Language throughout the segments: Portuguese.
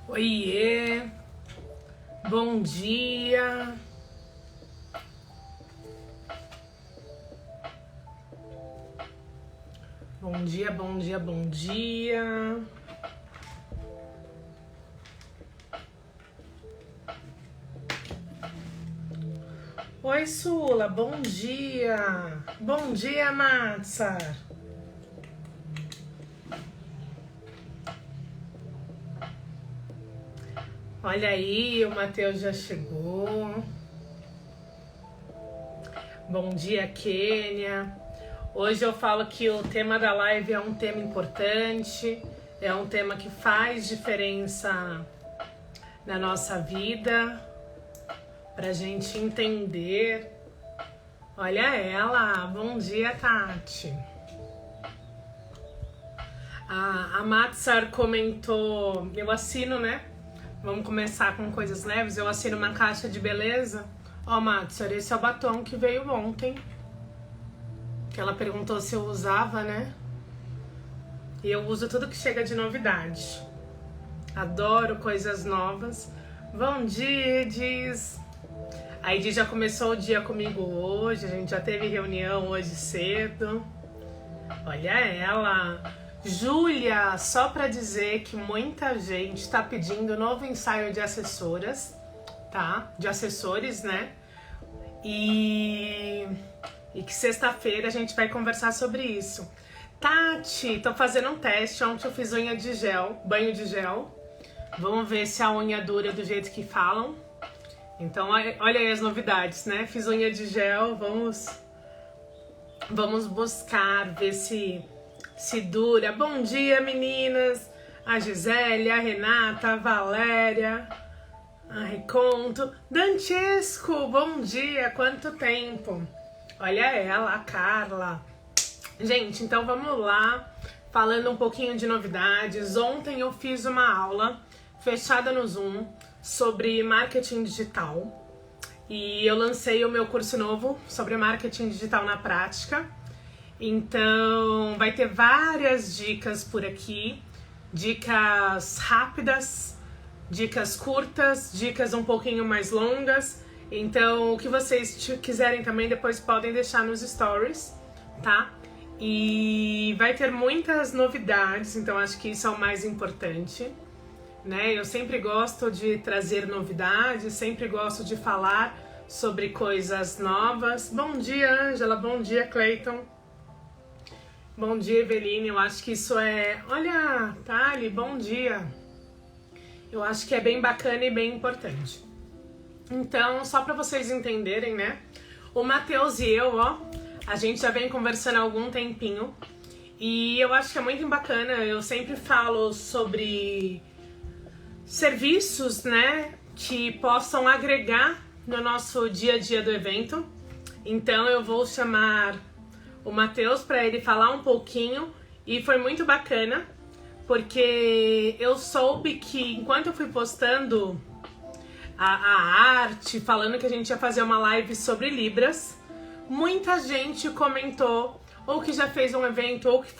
Oiê, bom dia. Bom dia, bom dia, bom dia. Oi, Sula, bom dia. Bom dia, Matsa. Olha aí, o Matheus já chegou. Bom dia, Kênia. Hoje eu falo que o tema da live é um tema importante, é um tema que faz diferença na nossa vida, pra gente entender. Olha ela, bom dia, Tati. A Matsar comentou, eu assino, né? Vamos começar com coisas leves. Eu assino uma caixa de beleza. Ó, Matsar, esse é o batom que veio ontem. Que ela perguntou se eu usava, né? E eu uso tudo que chega de novidade. Adoro coisas novas. Bom dia, Edis. A Edis já começou o dia comigo hoje. A gente já teve reunião hoje cedo. Olha ela. Júlia, só para dizer que muita gente está pedindo novo ensaio de assessoras, tá? De assessores, né? E que sexta-feira a gente vai conversar sobre isso. Tati, tô fazendo um teste. Ontem eu fiz unha de gel, banho de gel. Vamos ver se a unha dura do jeito que falam. Então, olha aí as novidades, né? Fiz unha de gel, vamos buscar, ver se dura. Bom dia, meninas! A Gisele, a Renata, a Valéria, a Reconto. Dantesco, bom dia! Quanto tempo! Olha ela, a Carla. Gente, então vamos lá, falando um pouquinho de novidades. Ontem eu fiz uma aula fechada no Zoom sobre marketing digital. E eu lancei o meu curso novo sobre marketing digital na prática. Então, vai ter várias dicas por aqui, dicas rápidas, dicas curtas, dicas um pouquinho mais longas. Então, o que vocês quiserem também, depois podem deixar nos stories, tá? E vai ter muitas novidades, então acho que isso é o mais importante, né? Eu sempre gosto de trazer novidades, sempre gosto de falar sobre coisas novas. Bom dia, Ângela, bom dia, Cleiton. Bom dia, Eveline, eu acho que isso é... Olha, Thali, bom dia. Eu acho que é bem bacana e bem importante. Então, só para vocês entenderem, né? O Matheus e eu, ó, a gente já vem conversando há algum tempinho. E eu acho que é muito bacana, eu sempre falo sobre serviços, né? Que possam agregar no nosso dia a dia do evento. Então, eu vou chamar o Matheus para ele falar um pouquinho, e foi muito bacana, porque eu soube que enquanto eu fui postando a arte, falando que a gente ia fazer uma live sobre Libras, muita gente comentou, ou que já fez um evento, ou que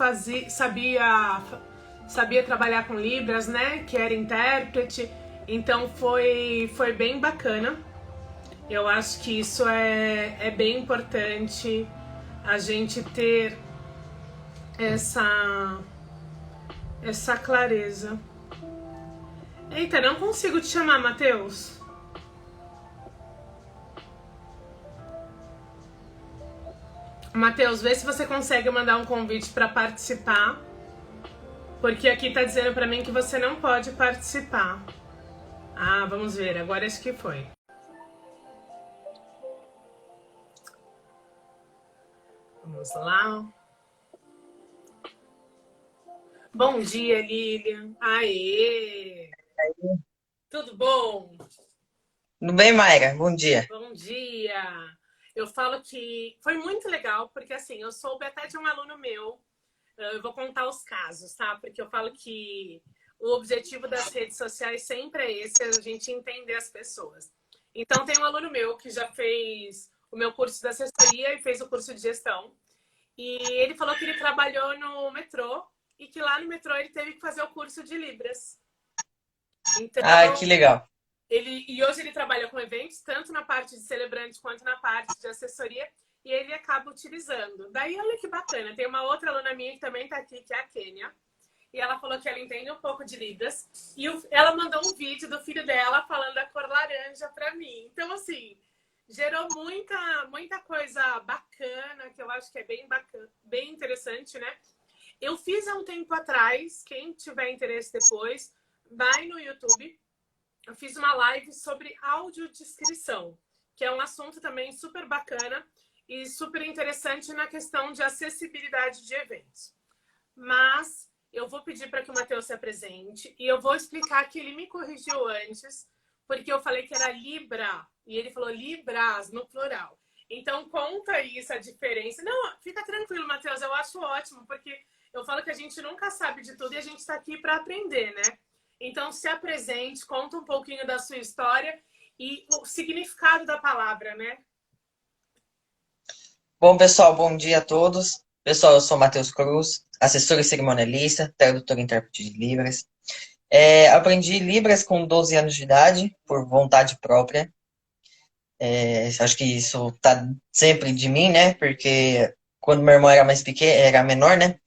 sabia trabalhar com Libras, né, que era intérprete. Então foi bem bacana. Eu acho que isso é bem importante, a gente ter essa clareza. Eita, não consigo te chamar, Matheus. Matheus, vê se você consegue mandar um convite para participar, porque aqui tá dizendo para mim que você não pode participar. Ah, vamos ver, agora acho que foi. Vamos lá. Bom dia, Lilian. Aê! Tudo bom? Tudo bem, Mayra? Bom dia. Bom dia! Eu falo que foi muito legal, porque assim, eu soube até de um aluno meu, eu vou contar os casos, tá? Porque eu falo que o objetivo das redes sociais sempre é esse, a gente entender as pessoas. Então, tem um aluno meu que já fez o meu curso de assessoria e fez o curso de gestão. E ele falou que ele trabalhou no metrô e que lá no metrô ele teve que fazer o curso de Libras. Ah, que Então, legal. e hoje ele trabalha com eventos, tanto na parte de celebrante quanto na parte de assessoria, e ele acaba utilizando. Daí, olha que bacana, tem uma outra aluna minha que também está aqui, que é a Kênia, e ela falou que ela entende um pouco de Libras, e ela mandou um vídeo do filho dela falando da cor laranja para mim. Então, assim, gerou muita coisa bacana, que eu acho que é bem bacana, bem interessante, né? Eu fiz há um tempo atrás, quem tiver interesse depois, vai no YouTube. Eu fiz uma live sobre audiodescrição, que é um assunto também super bacana e super interessante na questão de acessibilidade de eventos. Mas eu vou pedir para que o Matheus se apresente e eu vou explicar que ele me corrigiu antes, porque eu falei que era Libra e ele falou Libras no plural. Então conta isso, a diferença. Não, fica tranquilo, Matheus, eu acho ótimo, porque eu falo que a gente nunca sabe de tudo e a gente está aqui para aprender, né? Então se apresente, conta um pouquinho da sua história e o significado da palavra, né? Bom, pessoal, bom dia a todos. Pessoal, eu sou Matheus Cruz, assessor e cerimonialista, tradutor e intérprete de Libras. Aprendi Libras com 12 anos de idade, por vontade própria. Acho que isso tá sempre de mim, né? Porque quando meu irmão era mais pequeno, era menor, né?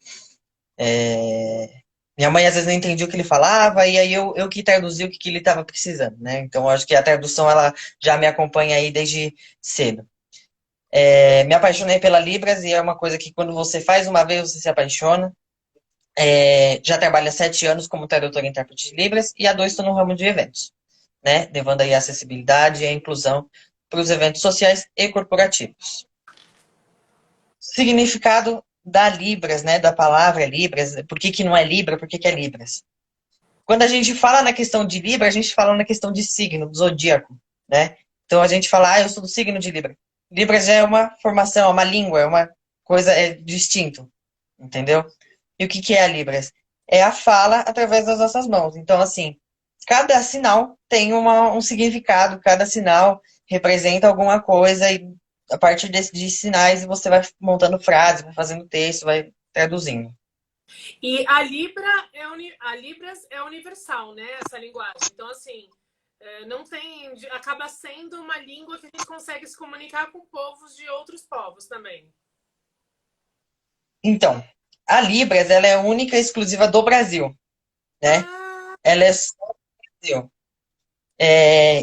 Minha mãe às vezes não entendia o que ele falava, e aí eu que traduzia o que ele estava precisando, né? Então, acho que a tradução, ela já me acompanha aí desde cedo. Me apaixonei pela Libras e é uma coisa que quando você faz uma vez, você se apaixona. Já trabalho há 7 anos como tradutor e intérprete de Libras e há 2 estou no ramo de eventos, né? Levando aí a acessibilidade e a inclusão para os eventos sociais e corporativos. Significado da Libras, né? Da palavra Libras. Por que não é Libra? Por que é Libras? Quando a gente fala na questão de Libra, a gente fala na questão de signo, do zodíaco, né? Então a gente fala, eu sou do signo de Libra. Libra já é uma formação, é uma língua, é uma coisa distinto, entendeu? E o que é a Libras? É a fala através das nossas mãos. Então, assim, cada sinal tem um significado, cada sinal representa alguma coisa e a partir de sinais você vai montando frases, vai fazendo texto, vai traduzindo. E a Libras é universal, né? Essa linguagem. Então, assim, não tem. Acaba sendo uma língua que a gente consegue se comunicar com povos de outros povos também. Então, a Libras, ela é única e exclusiva do Brasil, né? Ah, Ela é só do Brasil.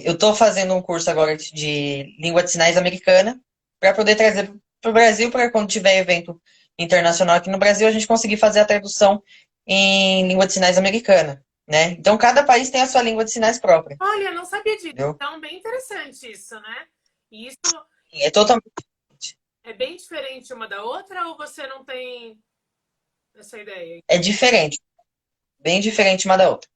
Eu estou fazendo um curso agora de língua de sinais americana para poder trazer para o Brasil, para quando tiver evento internacional aqui no Brasil, a gente conseguir fazer a tradução em língua de sinais americana, né? Então, cada país tem a sua língua de sinais própria, olha, não sabia disso. entendeu? Então, bem interessante isso, né? E isso É totalmente é bem diferente uma da outra ou você não tem essa ideia? diferente, bem diferente uma da outra.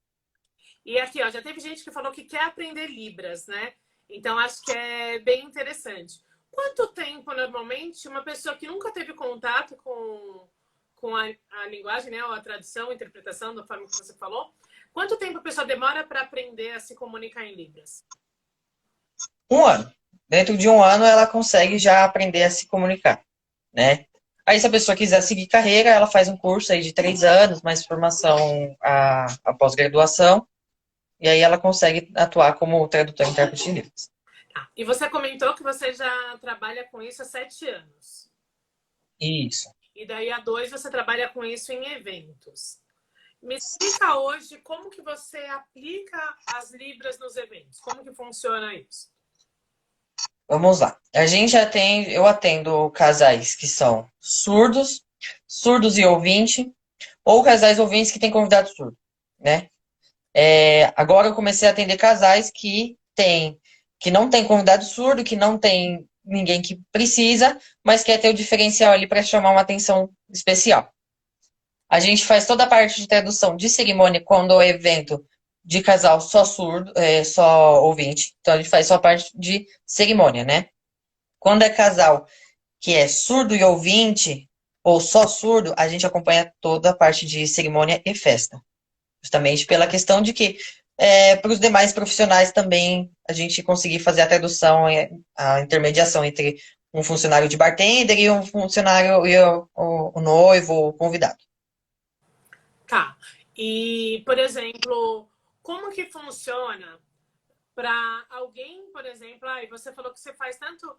E aqui, ó, já teve gente que falou que quer aprender Libras, né? Então acho que é bem interessante. Quanto tempo, normalmente, uma pessoa que nunca teve contato com a linguagem, né? Ou a tradução, a interpretação, da forma que você falou, quanto tempo a pessoa demora para aprender a se comunicar em Libras? 1 ano. Dentro de 1 ano, ela consegue já aprender a se comunicar, né? Aí, se a pessoa quiser seguir carreira, ela faz um curso aí de 3 anos, mais formação a pós-graduação, e aí ela consegue atuar como tradutor e intérprete de livros. E você comentou que você já trabalha com isso há 7 anos. Isso. E daí há 2 você trabalha com isso em eventos. Me explica hoje como que você aplica as Libras nos eventos. Como que funciona isso? Vamos lá. Eu atendo casais que são surdos, surdos e ouvinte, ou casais ouvintes que têm convidado surdo, né? Agora eu comecei a atender casais que não tem convidado surdo, que não tem ninguém que precisa, mas quer ter o diferencial ali para chamar uma atenção especial. A gente faz toda a parte de tradução de cerimônia quando é evento de casal só surdo, só ouvinte. Então a gente faz só a parte de cerimônia, né? Quando é casal que é surdo e ouvinte, ou só surdo, a gente acompanha toda a parte de cerimônia e festa. Justamente pela questão de que, para os demais profissionais também, a gente conseguir fazer a tradução, a intermediação entre um funcionário de bartender e um funcionário e o noivo, o convidado. Tá. E, por exemplo, como que funciona para alguém, por exemplo, você falou que você faz tanto.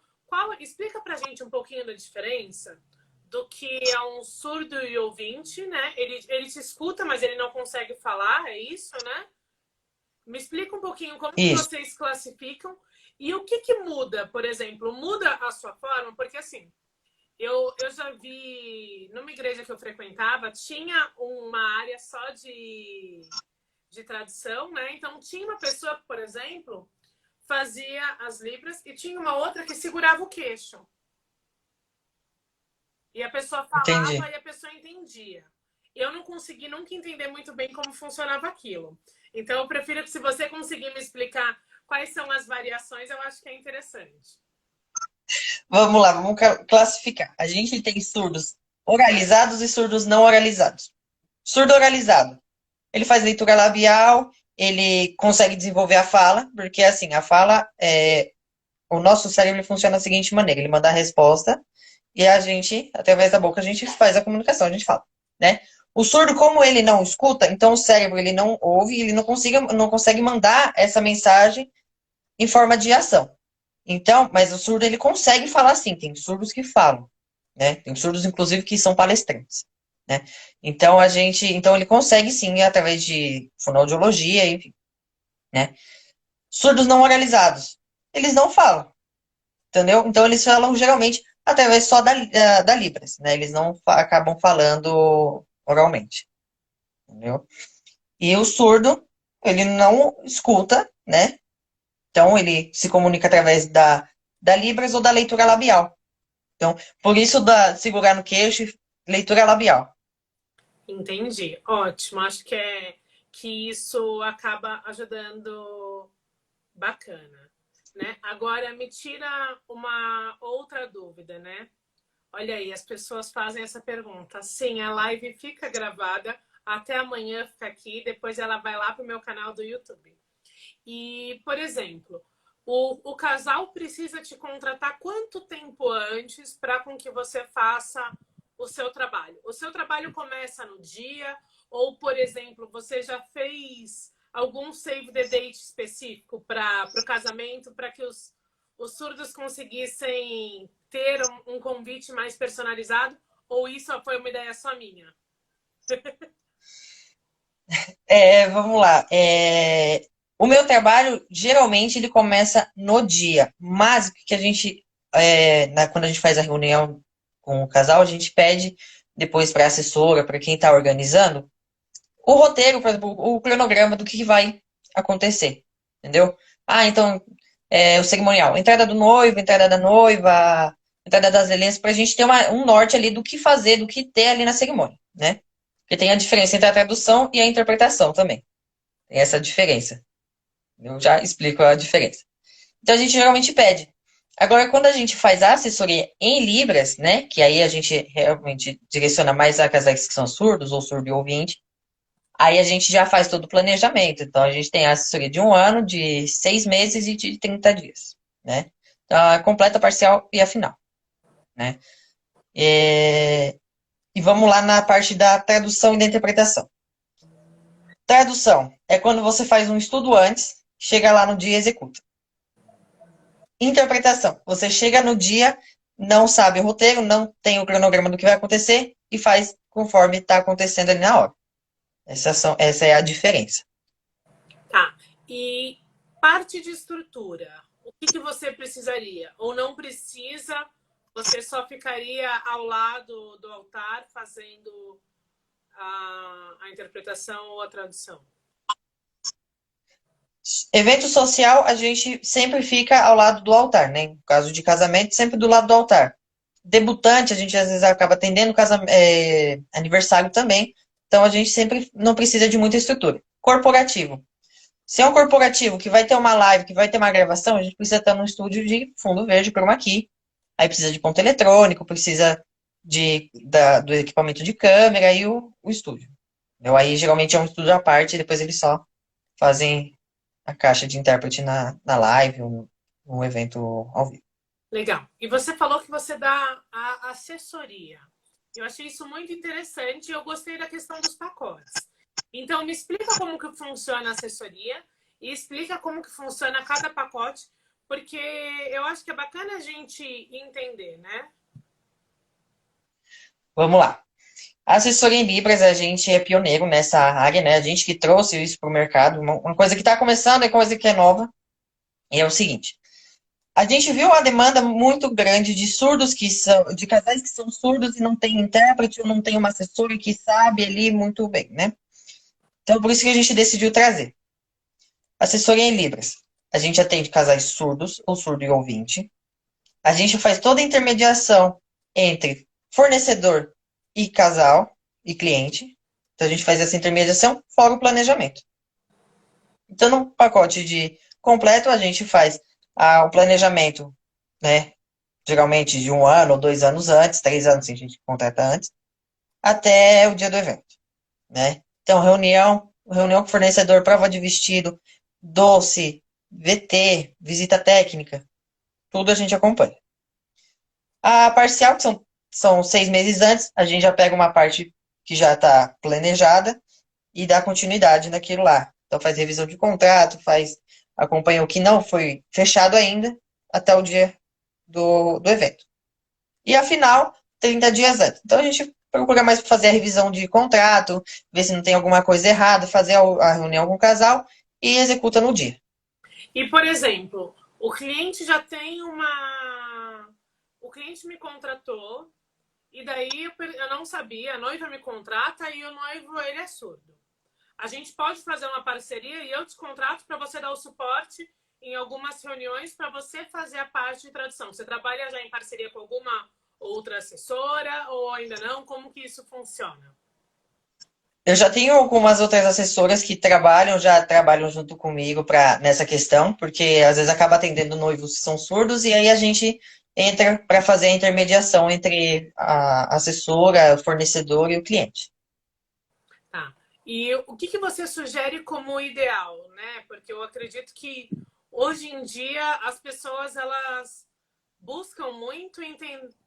Explica pra gente um pouquinho da diferença do que é um surdo e ouvinte, né? Ele te escuta, mas ele não consegue falar, é isso, né? Me explica um pouquinho como que Isso. vocês classificam e o que que muda, por exemplo, muda a sua forma? Porque assim, eu já vi, numa igreja que eu frequentava, tinha uma área só de tradução, né? Então tinha uma pessoa que, por exemplo, fazia as libras e tinha uma outra que segurava o queixo. E a pessoa falava Entendi. e a pessoa entendia. Eu não consegui nunca entender muito bem como funcionava aquilo. Então eu prefiro que se você conseguir me explicar quais são as variações, eu acho que é interessante. Vamos lá, vamos classificar. A gente tem surdos oralizados e surdos não oralizados. Surdo oralizado, ele faz leitura labial, ele consegue desenvolver a fala, porque assim, a fala o nosso cérebro funciona da seguinte maneira, ele manda a resposta e a gente, através da boca, a gente faz a comunicação, a gente fala, né? O surdo, como ele não escuta, então o cérebro ele não ouve, ele não consegue mandar essa mensagem em forma de ação. Então, mas o surdo ele consegue falar sim, tem surdos que falam, né? Tem surdos, inclusive, que são palestrantes, né? Então ele consegue sim, através de fonoaudiologia, enfim, né? Surdos não oralizados, eles não falam, entendeu? Então eles falam geralmente através só da Libras, né? Eles não acabam falando oralmente, entendeu? E o surdo, ele não escuta, né? Então ele se comunica através da Libras ou da leitura labial. Então, por isso da segurar no queixo, leitura labial. Entendi. Ótimo. Acho que isso acaba ajudando bacana, né? Agora me tira uma outra dúvida, né? Olha aí, as pessoas fazem essa pergunta. Sim, a live fica gravada, até amanhã fica aqui, depois ela vai lá para o meu canal do YouTube. E, por exemplo, o casal precisa te contratar quanto tempo antes para com que você faça o seu trabalho? O seu trabalho começa no dia, ou, por exemplo, você já fez algum save the date específico para o casamento, para que os surdos conseguissem ter um convite mais personalizado? Ou isso foi uma ideia só minha? Vamos lá. O meu trabalho, geralmente, ele começa no dia. Mas o que a gente, quando a gente faz a reunião com o casal, a gente pede depois para a assessora, para quem está organizando, o roteiro, por exemplo, o cronograma do que vai acontecer. Entendeu? Ah, então, o cerimonial. Entrada do noivo, entrada da noiva, entrada das alianças, para a gente ter um norte ali do que fazer, do que ter ali na cerimônia, né? Porque tem a diferença entre a tradução e a interpretação também. Tem essa diferença. Eu já explico a diferença. Então a gente geralmente pede. Agora, quando a gente faz a assessoria em Libras, né? Que aí a gente realmente direciona mais a casais que são surdos ou surdo e ouvinte. Aí a gente já faz todo o planejamento. Então a gente tem a assessoria de 1 ano, de 6 meses e de 30 dias, né? Então, a completa, parcial e a final, né? E vamos lá na parte da tradução e da interpretação. Tradução é quando você faz um estudo antes, chega lá no dia e executa. Interpretação. Você chega no dia, não sabe o roteiro, não tem o cronograma do que vai acontecer e faz conforme está acontecendo ali na hora. Essa é a diferença. Tá. E parte de estrutura, o que você precisaria? Ou não precisa, você só ficaria ao lado do altar fazendo a interpretação ou a tradução? Evento social, a gente sempre fica ao lado do altar, né? No caso de casamento, sempre do lado do altar. Debutante, a gente às vezes acaba atendendo aniversário também. Então, a gente sempre não precisa de muita estrutura. Corporativo. Se é um corporativo que vai ter uma live, que vai ter uma gravação, a gente precisa estar num estúdio de fundo verde, chroma key. Aí precisa de ponto eletrônico, precisa do equipamento de câmera e o estúdio. Então, aí geralmente é um estúdio à parte, e depois eles só fazem a caixa de intérprete na live, um evento ao vivo. Legal. E você falou que você dá a assessoria. Eu achei isso muito interessante e eu gostei da questão dos pacotes. Então, me explica como que funciona a assessoria e explica como que funciona cada pacote, porque eu acho que é bacana a gente entender, né? Vamos lá. A assessoria em Libras, a gente é pioneiro nessa área, né? A gente que trouxe isso para o mercado. Uma coisa que está começando é coisa que é nova. E é o seguinte: a gente viu uma demanda muito grande de surdos que são, de casais que são surdos e não tem intérprete ou não tem uma assessora que sabe ali muito bem, né? Então, por isso que a gente decidiu trazer. Assessoria em Libras. A gente atende casais surdos ou surdo e ouvinte. A gente faz toda a intermediação entre fornecedor e casal e cliente. Então, a gente faz essa intermediação fora o planejamento. Então, no pacote de completo, a gente faz o planejamento, né? Geralmente de 1 ano ou 2 anos antes, 3 anos se a gente contrata antes, até o dia do evento, né? Então, reunião com fornecedor, prova de vestido, doce, VT, visita técnica, tudo a gente acompanha. A parcial, que são 6 meses antes, a gente já pega uma parte que já está planejada e dá continuidade naquilo lá. Então faz revisão de contrato, acompanha o que não foi fechado ainda até o dia do evento. E a final, 30 dias antes. Então a gente procura mais fazer a revisão de contrato, ver se não tem alguma coisa errada, fazer a reunião com o casal e executa no dia. E, por exemplo, o cliente já tem uma. O cliente me contratou e daí eu não sabia, a noiva me contrata e o noivo ele é surdo. A gente pode fazer uma parceria e eu te contrato para você dar o suporte em algumas reuniões para você fazer a parte de tradução. Você trabalha já em parceria com alguma outra assessora ou ainda não? Como que isso funciona? Eu já tenho algumas outras assessoras que já trabalham junto comigo nessa questão, porque às vezes acaba atendendo noivos que são surdos, e aí a gente entra para fazer a intermediação entre a assessora, o fornecedor e o cliente. Tá. E o que você sugere como ideal, né? Porque eu acredito que hoje em dia as pessoas elas buscam muito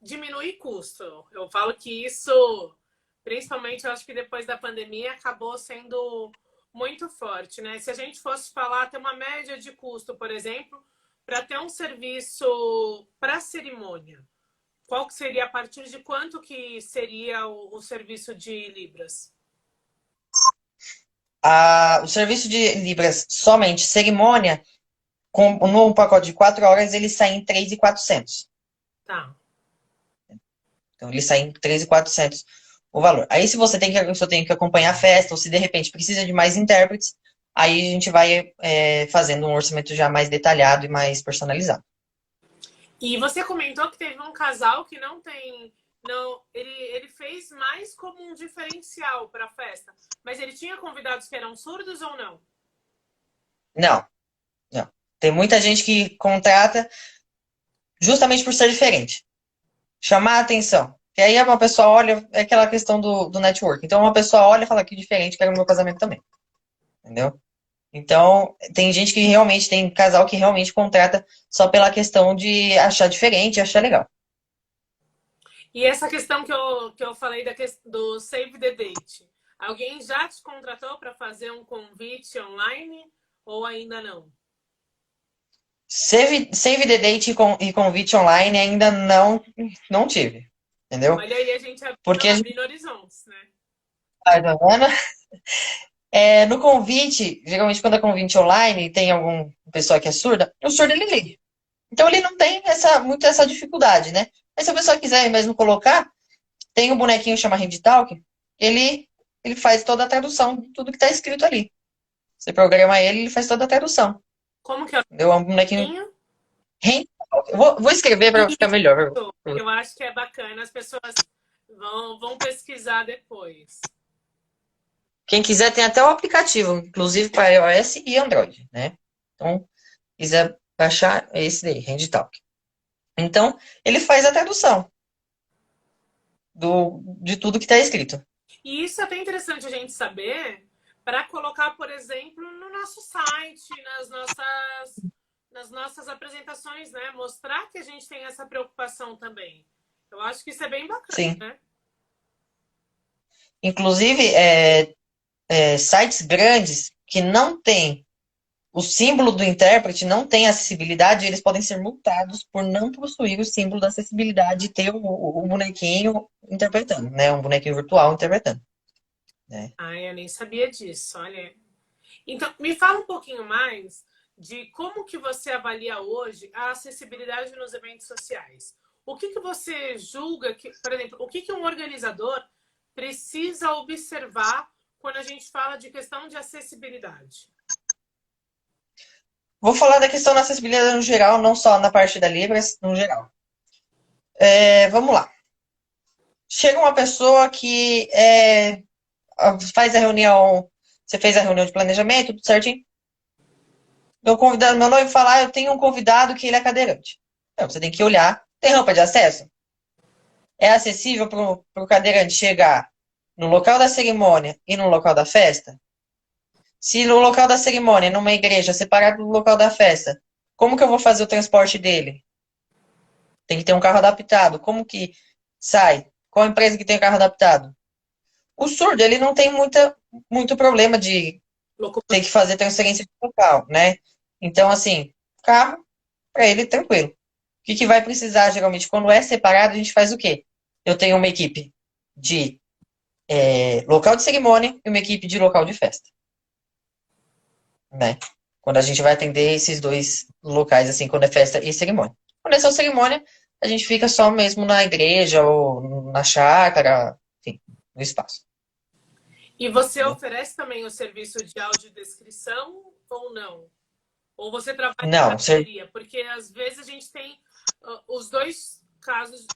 diminuir custo. Eu falo que isso, principalmente, eu acho que depois da pandemia, acabou sendo muito forte, né? Se a gente fosse falar, ter uma média de custo, por exemplo, para ter um serviço para cerimônia, qual que seria, a partir de quanto que seria o serviço de Libras? O serviço de Libras somente cerimônia, num pacote de 4 horas, ele sai em 3.400. Tá. Então, ele sai em 3.400 o valor. Aí, se você tem que acompanhar a festa, ou se de repente precisa de mais intérpretes, aí a gente vai fazendo um orçamento já mais detalhado e mais personalizado. E você comentou que teve um casal que não tem. Não, ele fez mais como um diferencial para a festa. Mas ele tinha convidados que eram surdos ou não? Não, não. Tem muita gente que contrata justamente por ser diferente. Chamar a atenção. E aí uma pessoa olha, é aquela questão do network. Então uma pessoa olha e fala que diferente, quero no meu casamento também. Entendeu? Então, tem gente que realmente, tem casal que realmente contrata só pela questão de achar diferente e achar legal. E essa questão que eu falei do Save the Date. Alguém já te contratou para fazer um convite online ou ainda não? Save the date e convite online ainda não tive. Entendeu? Olha aí, a gente Porque a gente abrindo horizontes, né? tá vendo? No convite, geralmente quando é convite online, tem alguma pessoa que é surda, o surdo ele liga. Então ele não tem muito essa dificuldade, né? Mas se a pessoa quiser mesmo colocar, tem um bonequinho que chama HandTalk, ele faz toda a tradução de tudo que está escrito ali. Você programa ele, ele faz toda a tradução. Como que é Entendeu? É um o bonequinho nome? HandTalk. Eu vou escrever para ficar melhor. Eu acho que é bacana, as pessoas vão pesquisar depois. Quem quiser tem até o aplicativo, inclusive para iOS e Android, né? Então, quiser baixar é esse daí, HandTalk. Então, ele faz a tradução de tudo que está escrito. E isso é até interessante a gente saber para colocar, por exemplo, no nosso site, nas nossas apresentações, né? Mostrar que a gente tem essa preocupação também. Eu acho que isso é bem bacana, Sim. né? Inclusive, sites grandes que não têm o símbolo do intérprete, não tem acessibilidade, eles podem ser multados por não possuir o símbolo da acessibilidade e ter o bonequinho interpretando, né? Um bonequinho virtual interpretando, né? Ah, eu nem sabia disso, olha. Então, me fala um pouquinho mais de como que você avalia hoje a acessibilidade nos eventos sociais. O que que você julga que, por exemplo, o que que um organizador precisa observar quando a gente fala de questão de acessibilidade? Vou falar da questão da acessibilidade no geral, não só na parte da Libras, no geral. Vamos lá. Chega uma pessoa que faz a reunião, você fez a reunião de planejamento, tudo certinho. Meu noivo fala, eu tenho um convidado que ele é cadeirante. Então, você tem que olhar, tem rampa de acesso? É acessível para o cadeirante chegar no local da cerimônia e no local da festa? Se no local da cerimônia, numa igreja, separado do local da festa, como que eu vou fazer o transporte dele? Tem que ter um carro adaptado. Como que sai? Qual empresa que tem carro adaptado? O surdo, ele não tem muito problema de ter que fazer transferência de local, né? Então, assim, carro, para ele, tranquilo. O que vai precisar, geralmente, quando é separado, a gente faz o quê? Eu tenho uma equipe de local de cerimônia e uma equipe de local de festa, né? Quando a gente vai atender esses dois locais, assim, quando é festa e cerimônia. Quando é só cerimônia, a gente fica só mesmo na igreja ou na chácara, enfim, no espaço. E você Entendeu? oferece também o serviço de audiodescrição ou não? Ou você trabalha em Não, parceria? Porque às vezes a gente tem os dois casos,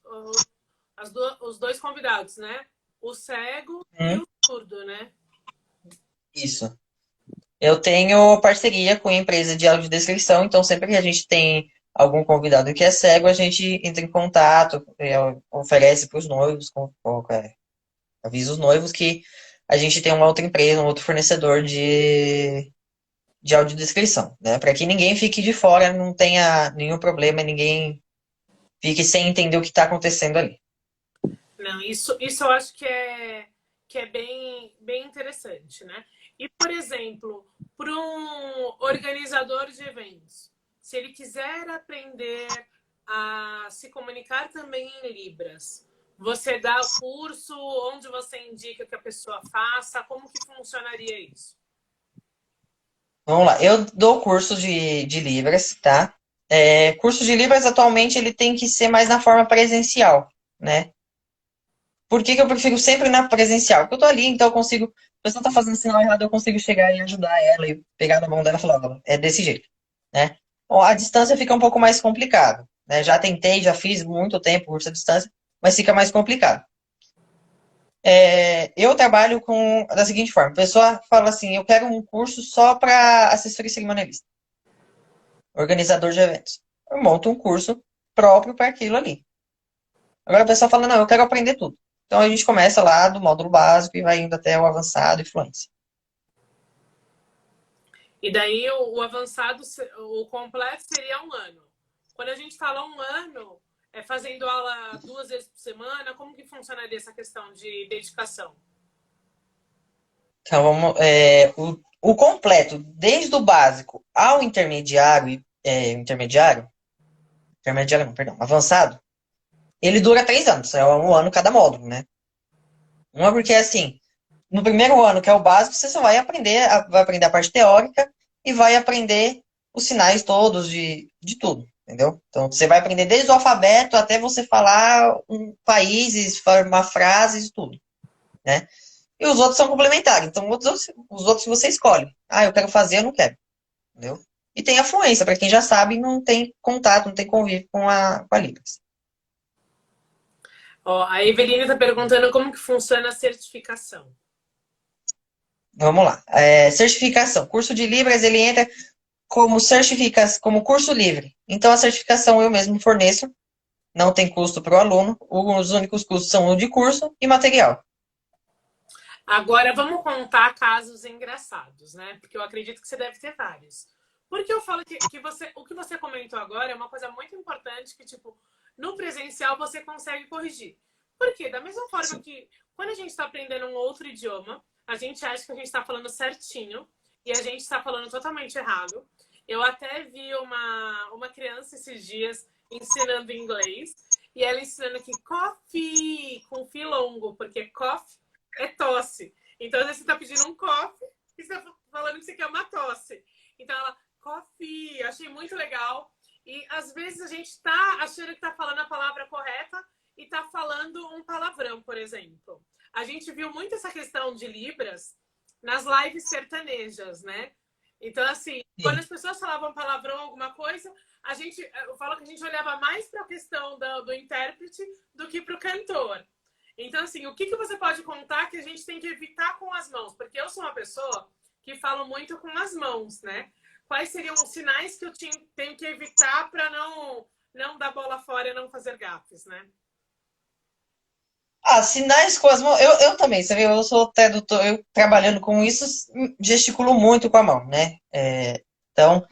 os dois convidados, né? O cego e o surdo, né? isso. Eu tenho parceria com a empresa de audiodescrição, então sempre que a gente tem algum convidado que é cego, a gente entra em contato, oferece para os noivos, avisa os noivos que a gente tem uma outra empresa, um outro fornecedor de audiodescrição, né? Para que ninguém fique de fora, não tenha nenhum problema, ninguém fique sem entender o que está acontecendo ali. Não, isso eu acho que é bem interessante, né? E, por exemplo, para um organizador de eventos, se ele quiser aprender a se comunicar também em Libras, você dá o curso, onde você indica que a pessoa faça, como que funcionaria isso? Vamos lá, eu dou curso de Libras, tá? Curso de Libras atualmente ele tem que ser mais na forma presencial, né? Por que que eu prefiro sempre na presencial? Porque eu tô ali, então eu consigo. A pessoa tá fazendo sinal errado, eu consigo chegar e ajudar ela e pegar na mão dela e falar, "Ó, é desse jeito, né? Bom, a distância fica um pouco mais complicado, né? Já tentei, já fiz muito tempo curso à distância, mas fica mais complicado. Eu trabalho da seguinte forma: a pessoa fala assim, eu quero um curso só para assessor e cerimonialista, organizador de eventos. Eu monto um curso próprio para aquilo ali. Agora a pessoa fala, não, eu quero aprender tudo. Então a gente começa lá do módulo básico e vai indo até o avançado e fluência. E daí o avançado, o completo seria um ano. Quando a gente fala um ano, é fazendo aula 2 vezes por semana, como que funcionaria essa questão de dedicação? Então vamos, o completo, desde o básico ao intermediário não, perdão, avançado, ele dura 3 anos, é um ano cada módulo, né? Uma porque assim, no primeiro ano, que é o básico, você só vai aprender a parte teórica e vai aprender os sinais todos de tudo, entendeu? Então, você vai aprender desde o alfabeto até você falar países, formar frases, tudo, né? E os outros são complementares. Então, os outros você escolhe. Ah, eu quero fazer, eu não quero, entendeu? E tem a fluência, para quem já sabe, não tem contato, não tem convívio com a Libras. Ó, a Eveline está perguntando como que funciona a certificação. Vamos lá. Certificação. Curso de Libras, ele entra como curso livre. Então, a certificação eu mesmo forneço, não tem custo para o aluno, os únicos custos são o de curso e material. Agora vamos contar casos engraçados, né? Porque eu acredito que você deve ter vários. Porque eu falo que o que você comentou agora é uma coisa muito importante que, tipo, no presencial você consegue corrigir. Por quê? Da mesma forma Sim. que quando a gente está aprendendo um outro idioma, a gente acha que a gente está falando certinho e a gente está falando totalmente errado. Eu até vi uma criança esses dias ensinando inglês e ela ensinando que coffee com fi longo, porque cough é tosse. Então, às vezes você está pedindo um coffee e você está falando que você quer uma tosse. Então, ela, coffee, achei muito legal. E às vezes a gente está achando que está falando a palavra correta e está falando um palavrão, por exemplo. A gente viu muito essa questão de Libras nas lives sertanejas, né? Então, assim, quando Sim. as pessoas falavam palavrão, alguma coisa, eu falo que a gente olhava mais para a questão do intérprete do que para o cantor. Então, assim, o que, que você pode contar que a gente tem que evitar com as mãos? Porque eu sou uma pessoa que falo muito com as mãos, né? Quais seriam os sinais que eu tenho que evitar para não dar bola fora e não fazer gafes, né? Ah, sinais com as mãos. Eu também, você vê, eu sou tradutor, eu trabalhando com isso, gesticulo muito com a mão, né? Então,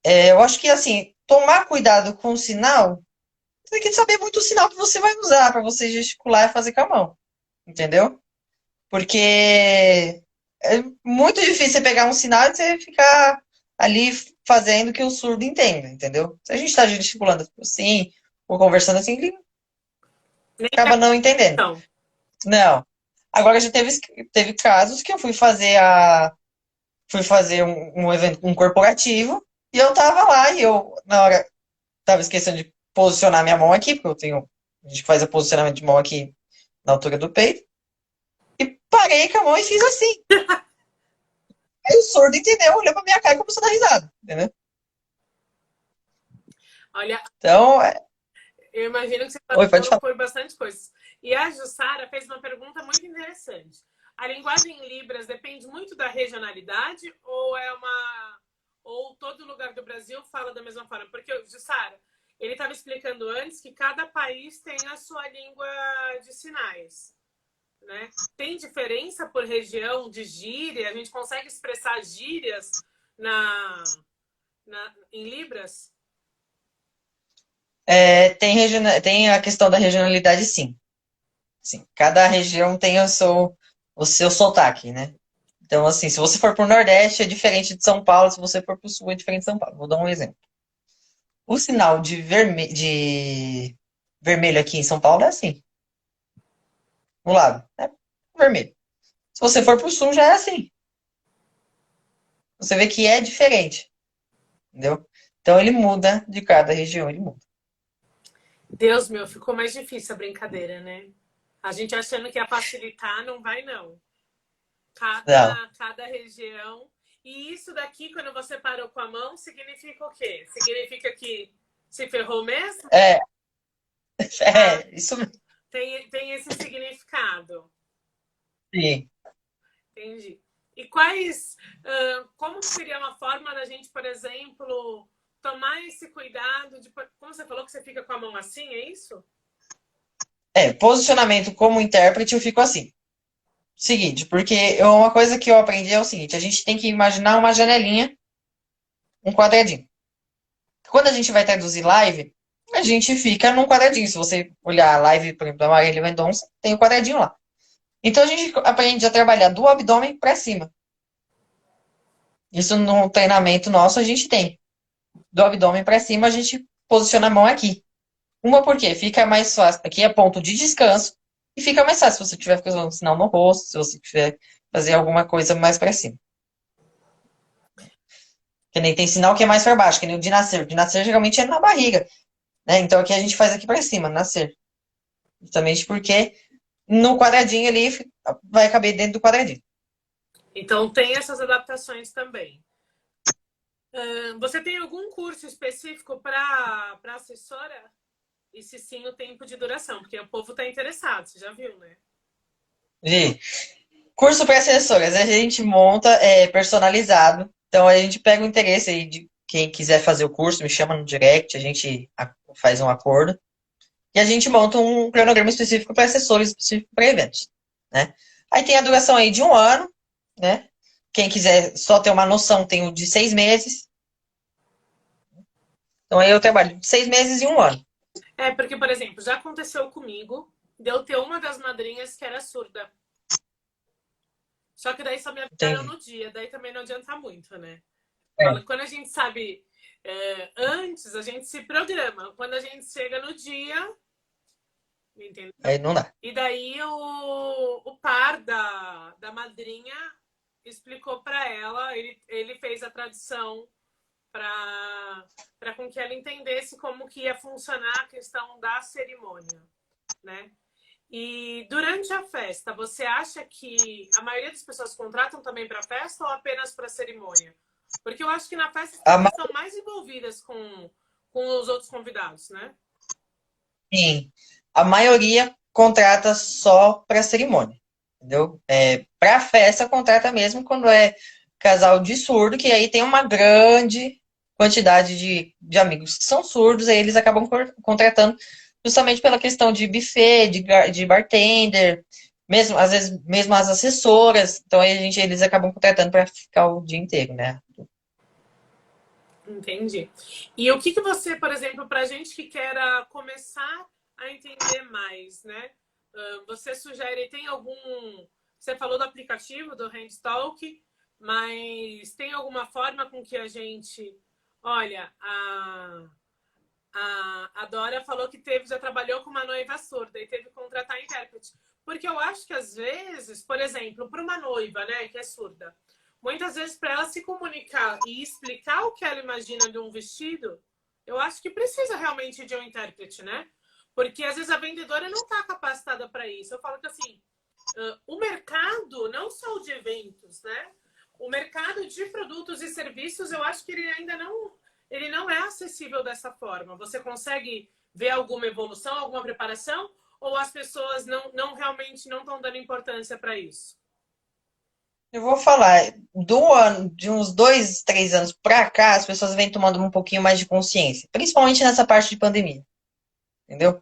eu acho que assim, tomar cuidado com o sinal, você tem que saber muito o sinal que você vai usar para você gesticular e fazer com a mão, entendeu? Porque é muito difícil você pegar um sinal e você ficar ali fazendo que o surdo entenda, entendeu? Se a gente está gesticulando assim, ou conversando assim, ele Nem acaba não entendendo. então. Não. Agora já teve casos que eu fui fazer um evento, um corporativo, e eu tava lá, e eu, na hora, tava esquecendo de posicionar minha mão aqui, porque a gente faz o posicionamento de mão aqui na altura do peito, e parei com a mão e fiz assim. Aí o surdo entendeu, olhou pra minha cara e começou a dar risada, entendeu? Olha, Então, eu imagino que você oi, pode passou falar. por bastante coisas. E a Jussara fez uma pergunta muito interessante. A linguagem em Libras depende muito da regionalidade ou todo lugar do Brasil fala da mesma forma? Porque, Jussara, ele estava explicando antes que cada país tem a sua língua de sinais, né? Tem diferença por região de gíria? A gente consegue expressar gírias em Libras? Tem a questão da regionalidade, sim. Sim. Cada região tem o seu sotaque, né? Então, assim, se você for pro Nordeste, é diferente de São Paulo, se você for pro Sul, é diferente de São Paulo. Vou dar um exemplo. O sinal de vermelho aqui em São Paulo é assim, no lado, é vermelho. Se você for pro Sul, já é assim. Você vê que é diferente, entendeu? Então, ele muda de cada região, ele muda. Deus meu, ficou mais difícil a brincadeira, né? A gente achando que ia facilitar, não vai não. Não, Cada região. E isso daqui, quando você parou com a mão, significa o quê? Significa que se ferrou mesmo? é, Ah, isso mesmo. tem esse significado. Sim. Entendi. E como seria uma forma da gente, por exemplo, tomar esse cuidado de, como você falou que você fica com a mão assim, é isso? Posicionamento como intérprete, eu fico assim. Seguinte, porque uma coisa que eu aprendi é o seguinte, a gente tem que imaginar uma janelinha, um quadradinho. Quando a gente vai traduzir live, a gente fica num quadradinho. Se você olhar a live, por exemplo, da Marília Mendonça, tem o quadradinho lá. Então a gente aprende a trabalhar do abdômen para cima. Isso no treinamento nosso a gente tem. Do abdômen para cima a gente posiciona a mão aqui. Uma porque fica mais fácil. Aqui é ponto de descanso e fica mais fácil se você tiver fazendo um sinal no rosto, se você tiver fazer alguma coisa mais para cima. Que nem tem sinal que é mais para baixo, que nem o de nascer. O de nascer geralmente é na barriga, né? Então aqui a gente faz aqui para cima, nascer. Justamente porque no quadradinho ali vai caber dentro do quadradinho. Então tem essas adaptações também. Você tem algum curso específico para assessora? E se sim, o tempo de duração, porque o povo está interessado, você já viu, né? Vi. Curso para assessoras, a gente monta personalizado. Então a gente pega o interesse aí de quem quiser fazer o curso, me chama no direct, a gente faz um acordo. E a gente monta um cronograma específico para assessores, específico para eventos, né? Aí tem a duração aí de 1 ano, né? Quem quiser só ter uma noção, tem o de 6 meses. Então aí eu trabalho de 6 meses e 1 ano. Porque, por exemplo, já aconteceu comigo de eu ter uma das madrinhas que era surda. Só que daí só me avisaram Entendi. no dia, daí também não adianta muito, né? É, Quando a gente sabe antes, a gente se programa. Quando a gente chega no dia, entendeu? aí não dá. E daí o par da madrinha explicou para ela, ele fez a tradução para com que ela entendesse como que ia funcionar a questão da cerimônia, né? E durante a festa, você acha que a maioria das pessoas contratam também para festa ou apenas para cerimônia? Porque eu acho que na festa as A, pessoas ma- estão mais envolvidas com os outros convidados, né? sim, a maioria contrata só para cerimônia, entendeu? Para festa contrata mesmo quando é casal de surdo, que aí tem uma grande quantidade de amigos que são surdos, aí eles acabam contratando justamente pela questão de buffet, de bartender, mesmo às vezes mesmo as assessoras, então aí eles acabam contratando para ficar o dia inteiro, né? Entendi. E o que você, por exemplo, para gente que quer começar a entender mais, né? Você sugere, tem algum. Você falou do aplicativo, do Handtalk, mas tem alguma forma com que a gente. Olha, a Dora falou que já trabalhou com uma noiva surda e teve que contratar intérprete. Porque eu acho que às vezes, por exemplo, para uma noiva, né, que é surda, muitas vezes para ela se comunicar e explicar o que ela imagina de um vestido, eu acho que precisa realmente de um intérprete, né? Porque às vezes a vendedora não está capacitada para isso. Eu falo que assim, o mercado, não só o de eventos, né? O mercado de produtos e serviços, eu acho que ele não é acessível dessa forma. Você consegue ver alguma evolução, alguma preparação, ou as pessoas não realmente não estão dando importância para isso? Eu vou falar, de uns 2, 3 anos pra cá, as pessoas vêm tomando um pouquinho mais de consciência, principalmente nessa parte de pandemia, entendeu?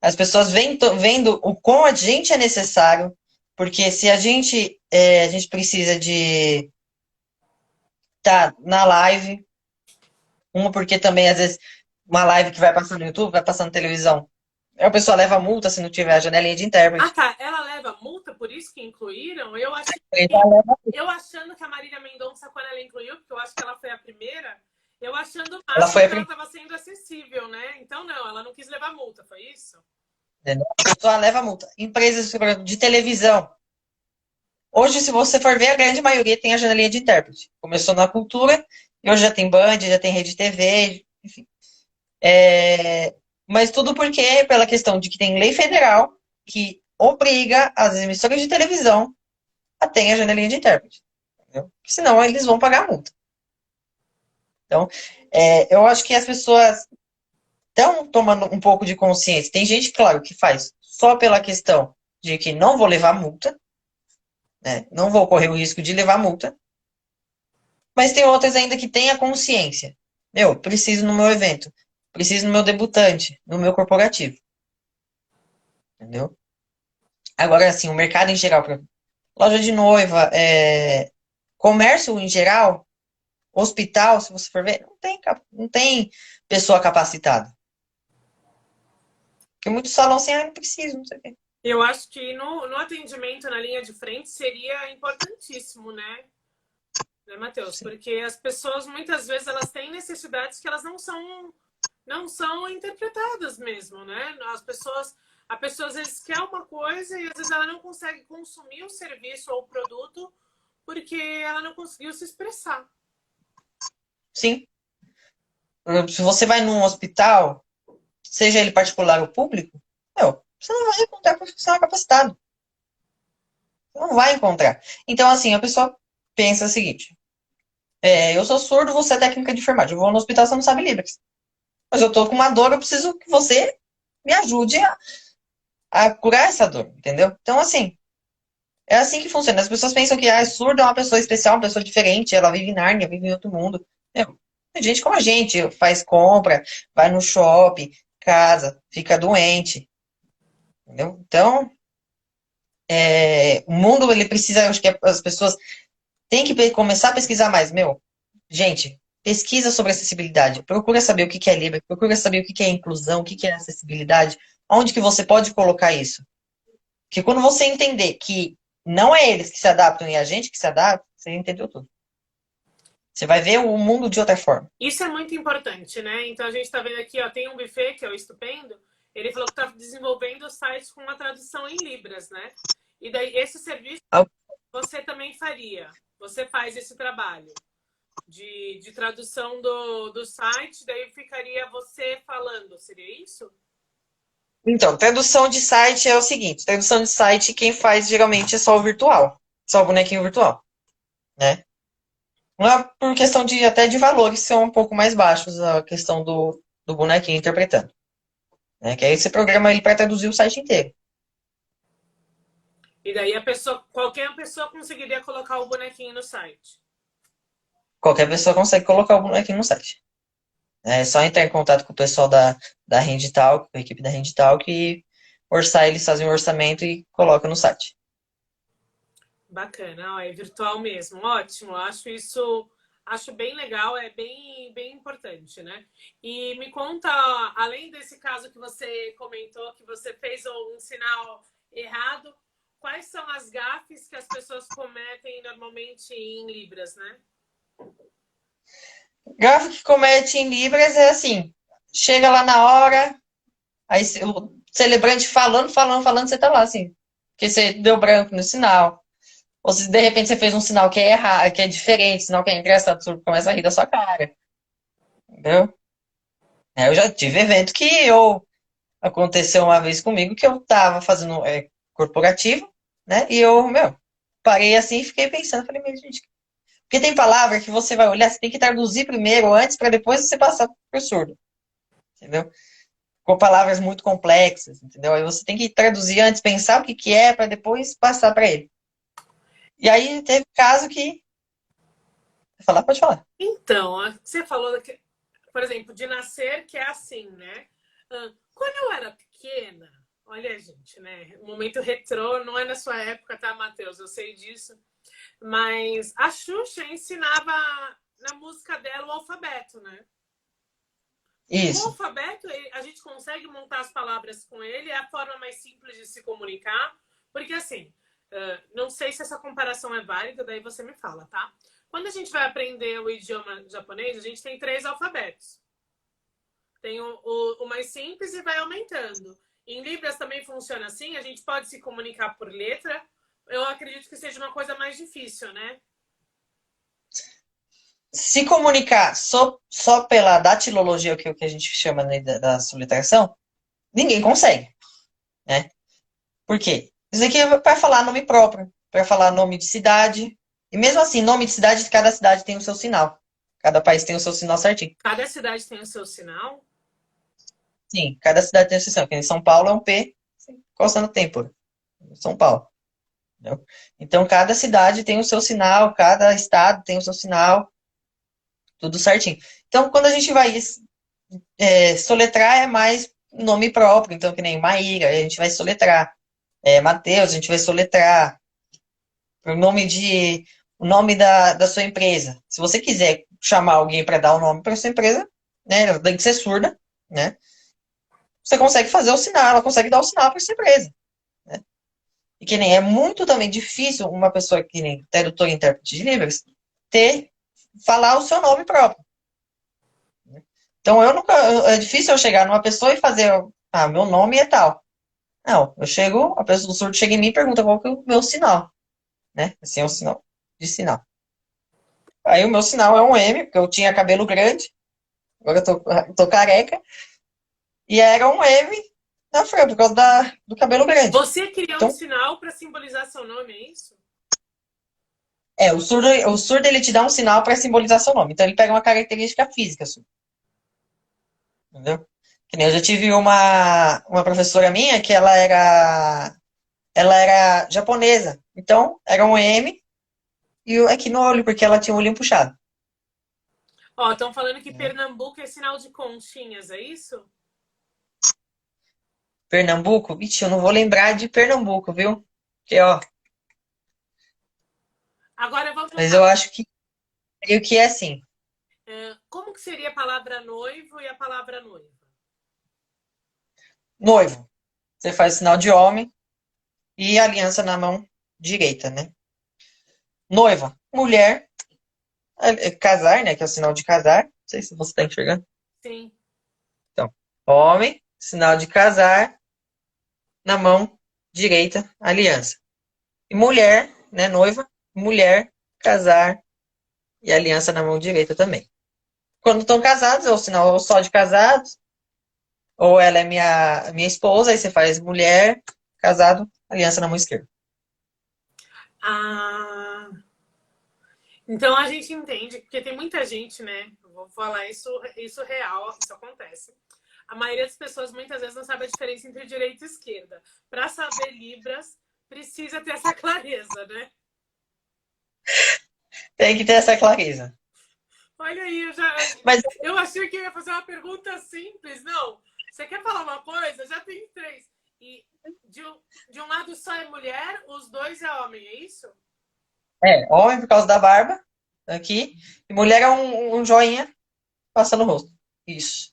As pessoas vêm vendo o quão a gente é necessário, porque se a gente precisa de estar na live, uma porque também às vezes uma live que vai passando no YouTube, vai passando na televisão, a pessoa leva multa se não tiver a janelinha de Ah, intérprete. tá. Ela leva multa, por isso que incluíram? Eu achando que a Marília Mendonça, quando ela incluiu, porque eu acho que ela foi a primeira, eu achando o Ela máximo foi a que ela primeira, estava sendo acessível, né? Então, não, ela não quis levar multa, foi isso? entendeu? A pessoa leva multa. Empresas por exemplo, de televisão. Hoje, se você for ver, a grande maioria tem a janelinha de intérprete. Começou na cultura, e hoje já tem Band, já tem Rede TV, enfim. Mas tudo porque, pela questão de que tem lei federal que obriga as emissoras de televisão a ter a janelinha de intérprete. Entendeu? Senão eles vão pagar a multa. Então, eu acho que as pessoas estão tomando um pouco de consciência. Tem gente, claro, que faz só pela questão de que não vou levar multa, né? Não vou correr o risco de levar multa. Mas tem outras ainda que têm a consciência. Meu, preciso no meu evento. Preciso no meu debutante, no meu corporativo. Entendeu? Agora, assim, o mercado em geral, loja de noiva, comércio em geral, hospital, se você for ver, não tem pessoa capacitada. Porque muitos salões assim, não preciso, não sei o quê. Eu acho que no atendimento na linha de frente seria importantíssimo, né, Matheus? Sim, Porque as pessoas muitas vezes elas têm necessidades que elas não são interpretadas mesmo, né? A pessoa às vezes quer uma coisa e às vezes ela não consegue consumir o serviço ou o produto porque ela não conseguiu se expressar. sim. Se você vai num hospital, seja ele particular ou público, meu, você não vai encontrar profissional capacitado. Você não vai encontrar. Então, assim, a pessoa pensa o seguinte: eu sou surdo, você é técnica de enfermagem. Eu vou no hospital, você não sabe Libras. Mas eu tô com uma dor, eu preciso que você me ajude a curar essa dor, entendeu? Então, assim, é assim que funciona. As pessoas pensam que surdo é uma pessoa especial, uma pessoa diferente, ela vive em Nárnia, vive em outro mundo. Meu, tem gente como a gente, faz compra, vai no shopping, casa, fica doente, entendeu? Então, o mundo, ele precisa, acho que as pessoas têm que começar a pesquisar mais. Meu, gente, pesquisa sobre acessibilidade, procura saber o que é Libra, procura saber o que é inclusão, o que é acessibilidade, onde que você pode colocar isso. Porque quando você entender que Não é eles que se adaptam e a gente que se adapta, você entendeu tudo. Você vai ver o mundo de outra forma. Isso é muito importante, né? Então a gente está vendo aqui, ó, tem um buffet que é o Estupendo. Ele falou que está desenvolvendo sites com uma tradução em Libras, né? E daí esse serviço você também faria. Você faz esse trabalho de tradução do site, daí ficaria você falando, seria isso? Então, tradução de site é o seguinte: tradução de site, quem faz geralmente é só o virtual, só o bonequinho virtual, né? Não é por questão de até de valores são um pouco mais baixos a questão do bonequinho interpretando, né? Que aí você programa ele para traduzir o site inteiro. E daí a pessoa, qualquer pessoa conseguiria colocar o bonequinho no site. Qualquer pessoa consegue colocar o bonequinho no site. É só entrar em contato com o pessoal da Rendital, com a equipe da Rendital, que orçar, eles fazem um orçamento e colocam no site. Bacana, ó, é virtual mesmo, ótimo. Acho bem legal, é bem importante, né? E me conta, além desse caso que você comentou, que você fez um sinal errado, quais são as gafes que as pessoas cometem normalmente em Libras, né? Gráfico que comete em Libras é assim, chega lá na hora, aí o celebrante falando, você tá lá assim, porque você deu branco no sinal. Ou se de repente você fez um sinal que é errado, que é diferente, sinal que é engraçado, você começa a rir da sua cara. Entendeu? Eu já tive evento que aconteceu uma vez comigo que eu tava fazendo corporativo, né? E parei assim e fiquei pensando, falei, meu gente, porque tem palavra que você vai olhar, você tem que traduzir primeiro, antes, para depois você passar pro surdo, entendeu? Com palavras muito complexas, entendeu? Aí você tem que traduzir antes, pensar o que que é, para depois passar para ele. E aí teve caso que... Falar, pode falar. Então, você falou, que, por exemplo, de nascer, que é assim, né? Quando eu era pequena, olha, gente, né? O momento retrô não é na sua época, tá, Matheus? Eu sei disso. Mas a Xuxa ensinava na música dela o alfabeto, né? O Isso. alfabeto, a gente consegue montar as palavras com ele, é a forma mais simples de se comunicar, porque assim, não sei se essa comparação é válida, daí você me fala, tá? Quando a gente vai aprender o idioma japonês, a gente tem 3 alfabetos. Tem o mais simples e vai aumentando. Em Libras também funciona assim, a gente pode se comunicar por letra. Eu acredito que seja uma coisa mais difícil, né? Se comunicar só pela datilologia, que é o que a gente chama, né, da soletração, ninguém consegue, né? Por quê? Isso aqui é para falar nome próprio, para falar nome de cidade. E mesmo assim, nome de cidade, cada cidade tem o seu sinal. Cada país tem o seu sinal certinho. Cada cidade tem o seu sinal. Sim, cada cidade tem o seu sinal. Porque em São Paulo é um P coçando o tempo. São Paulo. Entendeu? Então, cada cidade tem o seu sinal, cada estado tem o seu sinal, tudo certinho. Então, quando a gente vai soletrar, é mais nome próprio. Então, que nem Maíra, a gente vai soletrar. Matheus, a gente vai soletrar. O nome da sua empresa. Se você quiser chamar alguém para dar o nome para sua empresa, né, ela tem que ser surda, né? Você consegue fazer o sinal, ela consegue dar o sinal para sua empresa. Né? E que nem é muito também difícil uma pessoa que nem tradutor e intérprete de Libras falar o seu nome próprio. Então é difícil eu chegar numa pessoa e fazer, meu nome é tal. Não, eu chego, a pessoa do surdo chega em mim e pergunta qual que é o meu sinal, né? Assim é o sinal de sinal. Aí o meu sinal é um M, porque eu tinha cabelo grande, agora eu tô careca, e era um M na frente, por causa do cabelo grande. Você criou Então, um sinal para simbolizar seu nome, é isso? o surdo ele te dá um sinal para simbolizar seu nome. Então ele pega uma característica física sua. Entendeu? Que nem eu já tive uma professora minha que ela era japonesa. Então, era um M e aqui no olho, porque ela tinha o olhinho puxado. Ó, estão falando que Pernambuco é sinal de conchinhas, é isso? Pernambuco? Vixe, eu não vou lembrar de Pernambuco, viu? Porque, ó, Agora vamos mas lá. eu acho que creio que é assim. Como que seria a palavra noivo e a palavra noiva? Noivo. Você faz o sinal de homem e aliança na mão direita, né? Noiva, mulher, casar, né? Que é o sinal de casar. Não sei se você está enxergando. Sim. Então, homem, sinal de casar, na mão direita, aliança. E mulher, né? Noiva, mulher, casar e aliança na mão direita também. Quando estão casados, é o sinal só de casados. Ou ela é minha esposa, aí você faz mulher, casado, aliança na mão esquerda. Ah, então a gente entende, porque tem muita gente, né? Vou falar isso real, isso acontece. A maioria das pessoas muitas vezes não sabe a diferença entre direita e esquerda. Para saber Libras, precisa ter essa clareza, né? Tem que ter essa clareza. Olha aí, Mas eu achei que eu ia fazer uma pergunta simples. Não, você quer falar uma coisa? Já tem três. E de um lado só é mulher, os dois é homem, é isso? homem por causa da barba, aqui, e mulher é um joinha passando no rosto. Isso.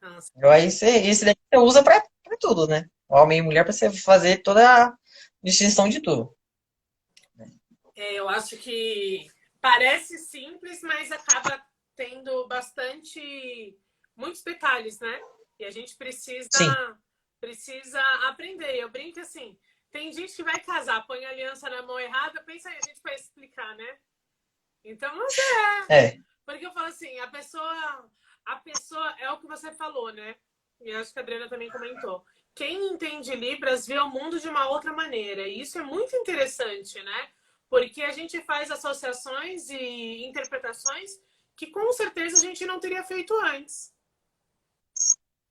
Nossa. Aí esse daí você usa pra tudo, né? Homem e mulher pra você fazer toda a distinção de tudo. Eu acho que parece simples, mas acaba tendo muitos detalhes, né? E a gente Sim. precisa aprender. Eu brinco assim, tem gente que vai casar, põe a aliança na mão errada, pensa aí, a gente vai explicar, né? Então, mas É. porque eu falo assim, a pessoa é o que você falou, né? E acho que a Adriana também comentou. Quem entende Libras vê o mundo de uma outra maneira. E isso é muito interessante, né? Porque a gente faz associações e interpretações que com certeza a gente não teria feito antes.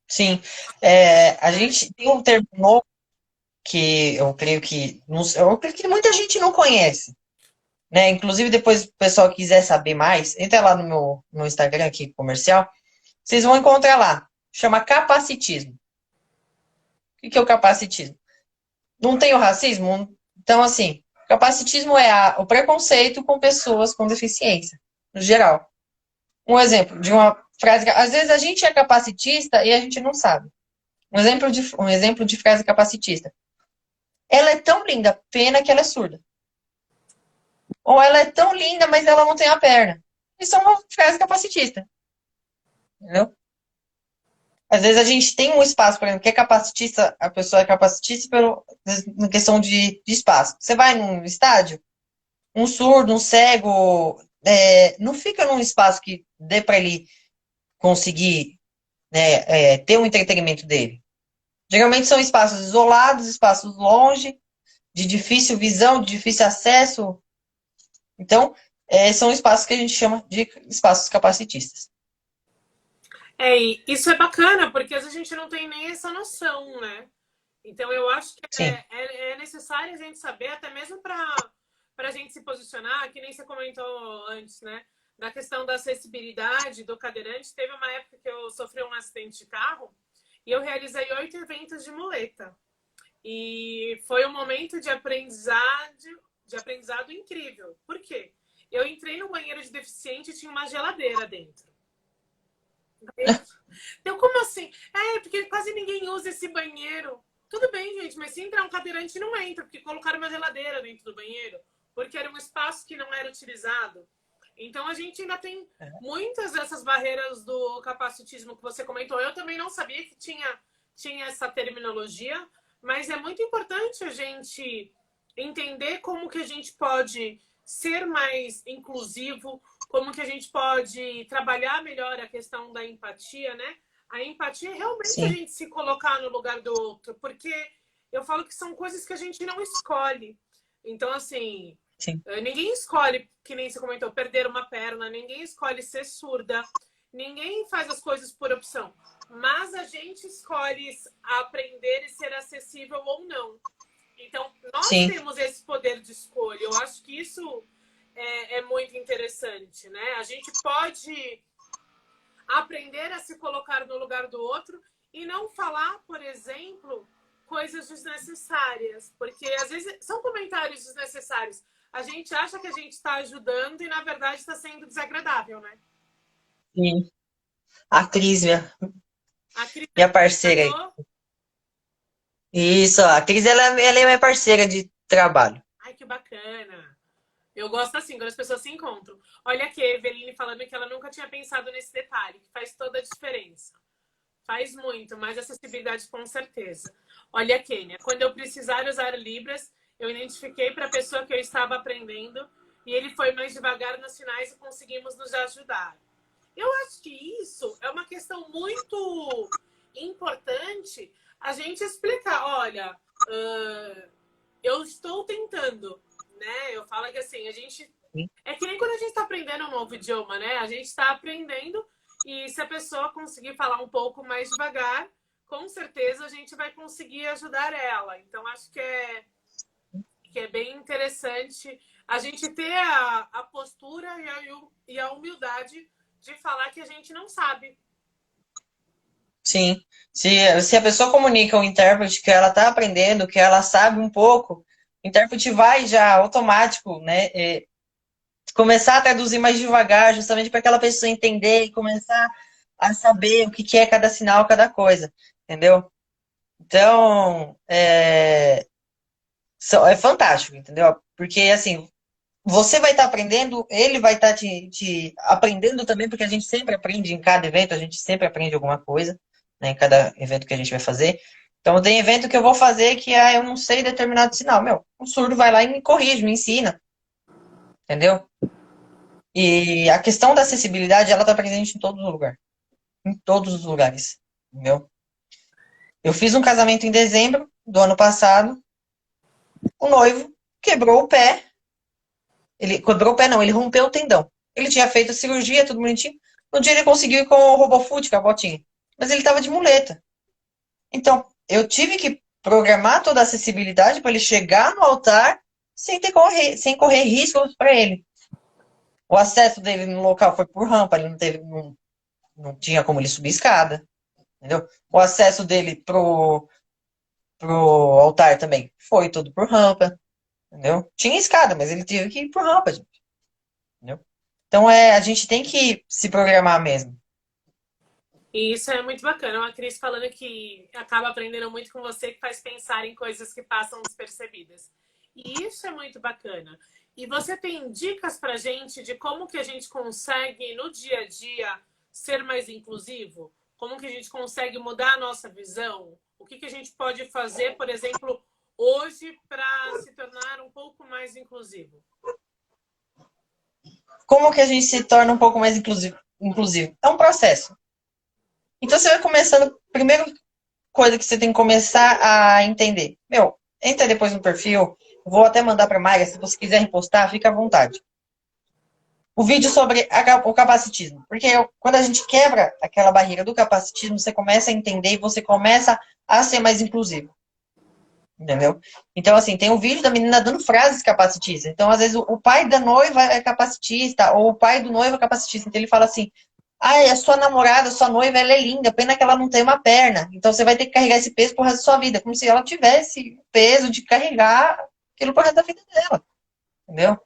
Sim. A gente tem um termo novo que eu creio que, eu creio que muita gente não conhece, né? Inclusive, depois, se o pessoal quiser saber mais, entra lá no meu Instagram aqui, comercial, vocês vão encontrar lá. Chama capacitismo. O que é o capacitismo? Não tem o racismo? Então, assim, capacitismo é o preconceito com pessoas com deficiência, no geral. Um exemplo de uma frase. Às vezes a gente é capacitista e a gente não sabe. Um exemplo de frase capacitista. Ela é tão linda, pena que ela é surda. Ou ela é tão linda, mas ela não tem a perna. Isso é uma frase capacitista. Entendeu? Às vezes a gente tem um espaço, por exemplo, que é capacitista, a pessoa é capacitista na questão de espaço. Você vai num estádio, um surdo, um cego, não fica num espaço que dê para ele conseguir, né, ter um entretenimento dele. Geralmente são espaços isolados, espaços longe, de difícil visão, de difícil acesso. Então, são espaços que a gente chama de espaços capacitistas. E isso é bacana, porque às vezes a gente não tem nem essa noção, né? Então eu acho que Sim, é necessário a gente saber, até mesmo para a gente se posicionar, que nem você comentou antes, né? Da questão da acessibilidade do cadeirante. Teve uma época que eu sofri um acidente de carro e eu realizei 8 eventos de muleta. E foi um momento de aprendizado incrível. Por quê? Eu entrei no banheiro de deficiente e tinha uma geladeira dentro. Então, como assim? Porque quase ninguém usa esse banheiro. Tudo bem, gente, mas se entrar um cadeirante, não entra, porque colocaram uma geladeira dentro do banheiro, porque era um espaço que não era utilizado. Então, a gente ainda tem muitas dessas barreiras do capacitismo que você comentou. Eu também não sabia que tinha essa terminologia, mas é muito importante a gente entender como que a gente pode ser mais inclusivo, como que a gente pode trabalhar melhor a questão da empatia, né? A empatia é realmente a sim, gente se colocar no lugar do outro, porque eu falo que são coisas que a gente não escolhe. Então, assim, sim, ninguém escolhe, que nem você comentou, perder uma perna, ninguém escolhe ser surda, ninguém faz as coisas por opção. Mas a gente escolhe aprender e ser acessível ou não. Então, nós sim, temos esse poder de escolha. Eu acho que isso é muito interessante, né? A gente pode aprender a se colocar no lugar do outro e não falar, por exemplo, coisas desnecessárias, porque às vezes são comentários desnecessários. A gente acha que a gente está ajudando e na verdade está sendo desagradável, né? sim. A Cris, A Cris minha parceira aí. comentou, Isso, a Cris, ela é minha parceira trabalho. Ai, que bacana. Eu gosto assim, quando as pessoas se encontram. Olha aqui, a Eveline falando que ela nunca tinha pensado nesse detalhe, que faz toda a diferença. Faz muito, mais acessibilidade com certeza. Olha, Kênia, quando eu precisar usar Libras, eu identifiquei para a pessoa que eu estava aprendendo e ele foi mais devagar nos sinais e conseguimos nos ajudar. Eu acho que isso é uma questão muito importante a gente explicar. Olha, eu estou tentando, né? Eu falo que assim, a gente. É que nem quando a gente está aprendendo um novo idioma, né? A gente está aprendendo e se a pessoa conseguir falar um pouco mais devagar, com certeza a gente vai conseguir ajudar ela. Então, acho que é bem interessante a gente ter a postura e a humildade de falar que a gente não sabe. Sim. Se a pessoa comunica ao intérprete que ela está aprendendo, que ela sabe um pouco, o intérprete vai já automático, né? Começar a traduzir mais devagar, justamente para aquela pessoa entender e começar a saber o que é cada sinal, cada coisa, entendeu? Então, é fantástico, entendeu? Porque, assim, você vai estar aprendendo, ele vai estar te aprendendo também, porque a gente sempre aprende em cada evento, a gente sempre aprende alguma coisa, né, em cada evento que a gente vai fazer. Então, tem evento que eu vou fazer que eu não sei determinado sinal. Meu, o surdo vai lá e me corrige, me ensina, entendeu? E a questão da acessibilidade, ela está presente em todos os lugares. Em todos os lugares, entendeu? Eu fiz um casamento em dezembro do ano passado, o noivo quebrou o pé. Ele quebrou o pé, não, ele rompeu o tendão. Ele tinha feito a cirurgia, tudo bonitinho. No dia ele conseguiu ir com o RoboFoot, com a botinha. Mas ele estava de muleta. Então, eu tive que programar toda a acessibilidade para ele chegar no altar sem correr riscos para ele. O acesso dele no local foi por rampa, ele não tinha como ele subir escada. Entendeu? O acesso dele pro altar também foi tudo por rampa. Entendeu? Tinha escada, mas ele teve que ir por rampa, gente. Entendeu? Então a gente tem que se programar mesmo. E isso é muito bacana. A Cris falando que acaba aprendendo muito com você, que faz pensar em coisas que passam despercebidas. E isso é muito bacana. E você tem dicas para gente de como que a gente consegue, no dia a dia, ser mais inclusivo? Como que a gente consegue mudar a nossa visão? O que a gente pode fazer, por exemplo, hoje para se tornar um pouco mais inclusivo? Como que a gente se torna um pouco mais inclusivo? É um processo. Então você vai começando, primeira coisa que você tem que começar a entender. Meu, entra depois no perfil, vou até mandar para a Mayra, se você quiser repostar, fica à vontade. O vídeo sobre o capacitismo. Porque quando a gente quebra aquela barreira do capacitismo, você começa a entender e você começa a ser mais inclusivo. Entendeu? Então, assim, tem um vídeo da menina dando frases capacitistas. Então, às vezes, o pai da noiva é capacitista, ou o pai do noivo é capacitista. Então, ele fala assim: ai, a sua namorada, a sua noiva, ela é linda, pena que ela não tem uma perna. Então, você vai ter que carregar esse peso pro resto da sua vida. Como se ela tivesse o peso de carregar aquilo pro resto da vida dela. Entendeu?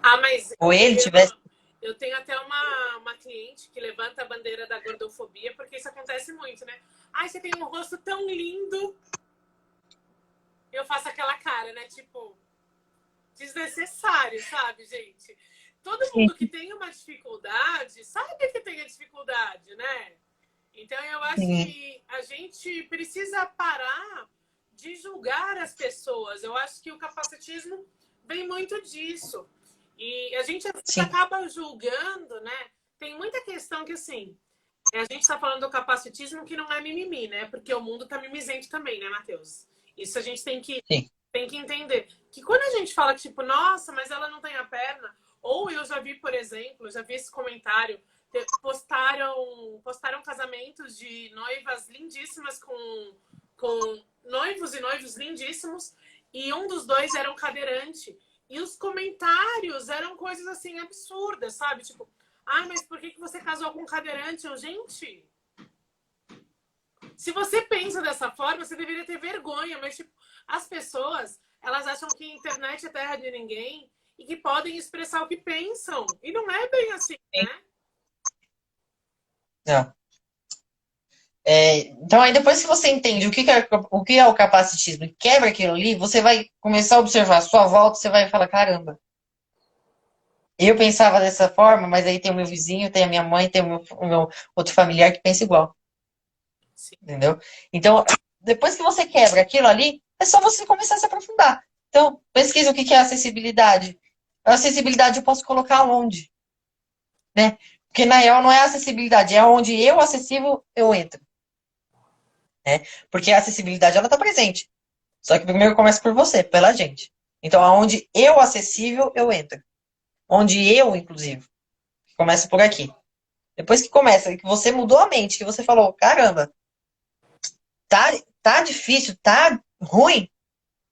Ah, mas Ou ele tivesse. eu tenho até uma cliente que levanta a bandeira da gordofobia, porque isso acontece muito, né? Ai, você tem um rosto tão lindo. Eu faço aquela cara, né? Tipo, desnecessário, sabe, gente? Todo mundo que tem uma dificuldade sabe que tem a dificuldade, né? Então eu acho Sim, que a gente precisa parar de julgar as pessoas. Eu acho que o capacitismo vem muito disso. E a gente às vezes sim, acaba julgando, né? Tem muita questão que, assim, a gente está falando do capacitismo que não é mimimi, né? Porque o mundo tá mimizento também, né, Matheus? Isso a gente sim. tem que entender. Que quando a gente fala que, tipo, nossa, mas ela não tem a perna, ou eu já vi, por exemplo, já vi esse comentário, postaram casamentos de noivas lindíssimas com noivos e noivos lindíssimos, e um dos dois era um cadeirante. E os comentários eram coisas assim absurdas, sabe? Tipo, ai, mas por que você casou com um cadeirante? Eu, gente, se você pensa dessa forma, você deveria ter vergonha, mas tipo, as pessoas, elas acham que a internet é terra de ninguém e que podem expressar o que pensam. E não é bem assim, Sim. né? Não. Então, aí depois que você entende o que é o capacitismo e quebra aquilo ali, você vai começar a observar a sua volta, você vai falar, caramba, eu pensava dessa forma, mas aí tem o meu vizinho, tem a minha mãe, tem o meu outro familiar que pensa igual, Sim. entendeu? Então, depois que você quebra aquilo ali, é só você começar a se aprofundar. Então, pesquisa o que é acessibilidade. A acessibilidade eu posso colocar onde, né? Porque na real não é acessibilidade, é onde eu acessível eu entro, né? Porque a acessibilidade ela está presente. Só que primeiro começa por você, pela gente. Então, aonde eu acessível eu entro. Onde eu, inclusive, começa por aqui. Depois que começa, que você mudou a mente, que você falou, caramba, tá, tá difícil, tá ruim,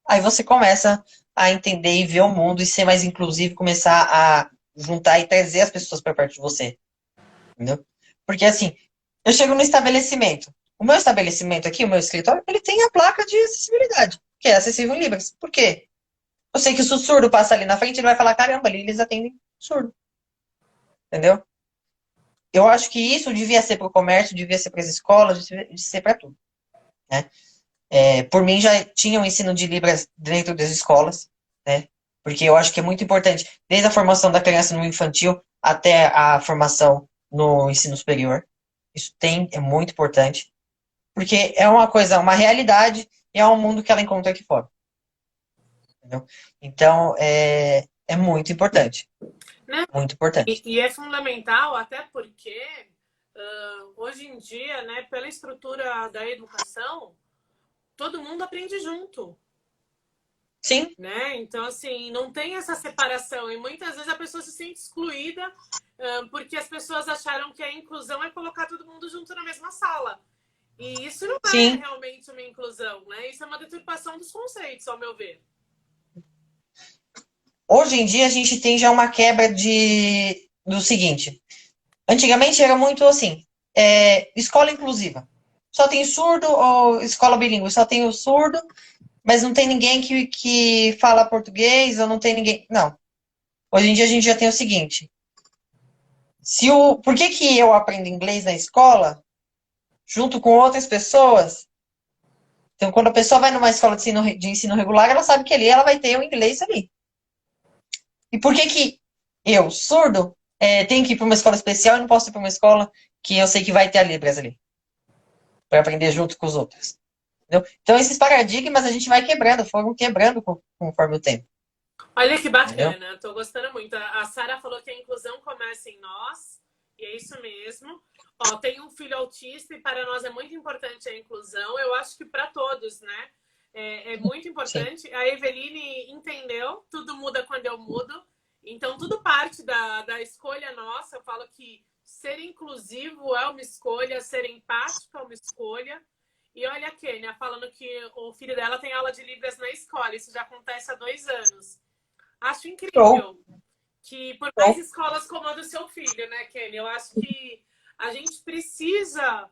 aí você começa a entender e ver o mundo e ser mais inclusivo, começar a juntar e trazer as pessoas para perto de você, entendeu? Porque assim, eu chego no estabelecimento. O meu estabelecimento aqui, o meu escritório, ele tem a placa de acessibilidade, que é acessível em Libras. Por quê? Eu sei que se o surdo passa ali na frente, ele vai falar, caramba, ali eles atendem surdo, entendeu? Eu acho que isso devia ser para o comércio, devia ser para as escolas, devia ser para tudo, né? Por mim, já tinha o ensino de Libras dentro das escolas, né? Porque eu acho que é muito importante, desde a formação da criança no infantil até a formação no ensino superior. Isso é muito importante, porque é uma coisa, uma realidade e é um mundo que ela encontra aqui fora, entendeu? Então, é muito importante, Né? muito importante. E é fundamental, até porque hoje em dia, né, pela estrutura da educação, todo mundo aprende junto. Sim, Né? Então, assim, não tem essa separação. E muitas vezes a pessoa se sente excluída porque as pessoas acharam que a inclusão é colocar todo mundo junto na mesma sala. E isso não é sim. realmente uma inclusão, né? Isso é uma deturpação dos conceitos, ao meu ver. Hoje em dia a gente tem já uma quebra do seguinte. Antigamente era muito assim, escola inclusiva. Só tem surdo ou escola bilíngue, só tem o surdo, mas não tem ninguém que fala português ou não tem ninguém. Não. Hoje em dia a gente já tem o seguinte. Por que que eu aprendo inglês na escola junto com outras pessoas? Então, quando a pessoa vai numa escola de ensino regular, ela sabe que ali ela vai ter o inglês ali. E por que que eu, surdo, tenho que ir para uma escola especial e não posso ir para uma escola que eu sei que vai ter a Libras ali, para aprender junto com os outros? Entendeu? Então, esses paradigmas a gente vai quebrando, foram quebrando conforme o tempo. Olha que Entendeu? bacana, estou gostando muito. A Sara falou que a inclusão começa em nós, e é isso mesmo. Ó, tem um filho autista e para nós é muito importante a inclusão. Eu acho que para todos, né? É muito Sim. importante. A Eveline entendeu, tudo muda quando eu mudo. Então, tudo parte da escolha nossa. Eu falo que ser inclusivo é uma escolha, ser empático é uma escolha. E olha a Kênia falando que o filho dela tem aula de Libras na escola. Isso já acontece há 2 anos. Acho Show, incrível que por mais show. escolas como a do seu filho, né, Kenny? Eu acho que a gente precisa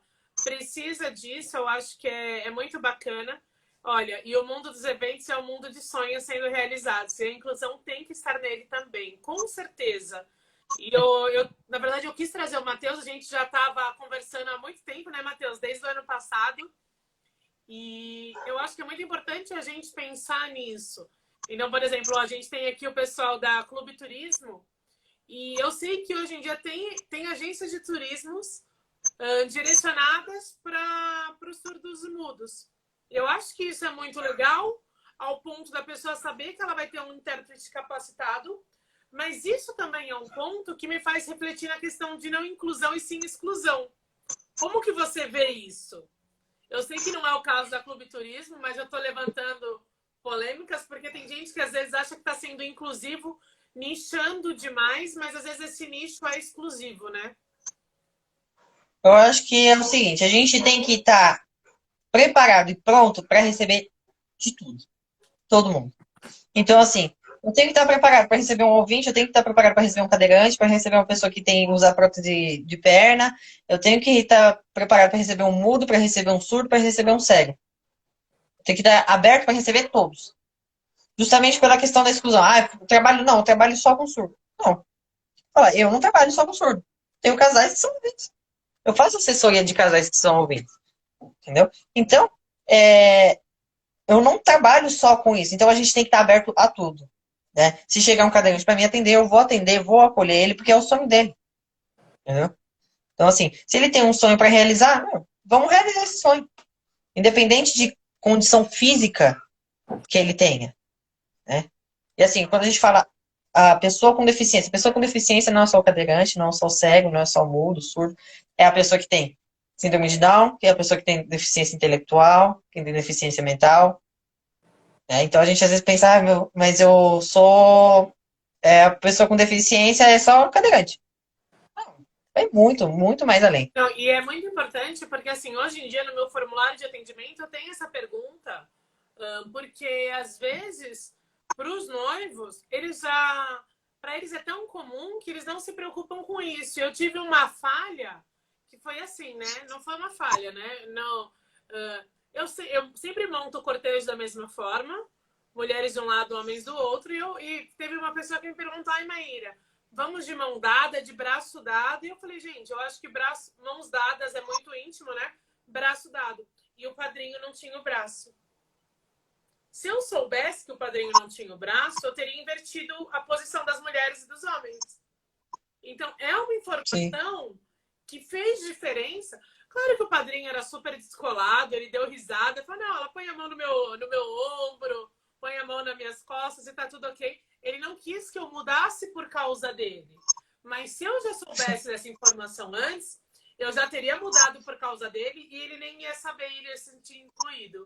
disso. Eu acho que é muito bacana. Olha, e o mundo dos eventos é um mundo de sonhos sendo realizados. E a inclusão tem que estar nele também, com certeza. E na verdade, eu quis trazer o Matheus. A gente já estava conversando há muito tempo, né, Matheus? Desde o ano passado. E eu acho que é muito importante a gente pensar nisso. Então, por exemplo, a gente tem aqui o pessoal da Clube Turismo, e eu sei que hoje em dia tem agências de turismos direcionadas para os surdos e mudos. Eu acho que isso é muito legal, ao ponto da pessoa saber que ela vai ter um intérprete capacitado, mas isso também é um ponto que me faz refletir na questão de não inclusão e sim exclusão. Como que você vê isso? Eu sei que não é o caso da Clube Turismo, mas eu estou levantando polêmicas, porque tem gente que às vezes acha que está sendo inclusivo, nichando demais, mas às vezes esse nicho é exclusivo, né? Eu acho que é o seguinte, a gente tem que estar preparado e pronto para receber de tudo, todo mundo. Então, assim, eu tenho que estar preparado para receber um ouvinte, eu tenho que estar preparado para receber um cadeirante, para receber uma pessoa que tem usar prótese de perna, eu tenho que estar preparado para receber um mudo, para receber um surdo, para receber um cego. Eu tenho que estar aberto para receber todos. Justamente pela questão da exclusão. Ah, eu trabalho só com surdo. Não. Fala, eu não trabalho só com surdo. Tenho casais que são ouvintes. Eu faço assessoria de casais que são ouvintes. entendeu? Então, é, eu não trabalho só com isso. Então, a gente tem que estar aberto a tudo, né? Se chegar um cadeirante para mim atender, vou acolher ele, porque é o sonho dele, entendeu? Então, assim, se ele tem um sonho para realizar, vamos realizar esse sonho. Independente de condição física que ele tenha, né? E assim, quando a gente fala a pessoa com deficiência não é só o cadeirante, não é só o cego, não é só o mudo, o surdo, é a pessoa que tem síndrome de Down, que é a pessoa que tem deficiência intelectual, que tem deficiência mental, né? Então a gente às vezes pensa, mas eu sou a pessoa com deficiência é só cadeirante. Não, é muito, muito mais além. Não, e é muito importante porque, assim, hoje em dia no meu formulário de atendimento eu tenho essa pergunta, porque às vezes para os noivos, para eles é tão comum que eles não se preocupam com isso. Eu tive uma falha que foi assim, né? Não foi uma falha, né? Não, eu sempre monto o cortejo da mesma forma, mulheres de um lado, homens do outro, e teve uma pessoa que me perguntou, ai, Maíra, vamos de mão dada, de braço dado. E eu falei, gente, eu acho que mãos dadas é muito íntimo, né? Braço dado. E o padrinho não tinha o braço. Se eu soubesse que o padrinho não tinha o braço, eu teria invertido a posição das mulheres e dos homens. Então, é uma Sim. informação que fez diferença. Claro que o padrinho era super descolado, ele deu risada, falou, não, ela põe a mão no meu ombro, põe a mão nas minhas costas e tá tudo ok. Ele não quis que eu mudasse por causa dele. Mas se eu já soubesse dessa informação antes, eu já teria mudado por causa dele e ele nem ia saber, ele ia se sentir incluído.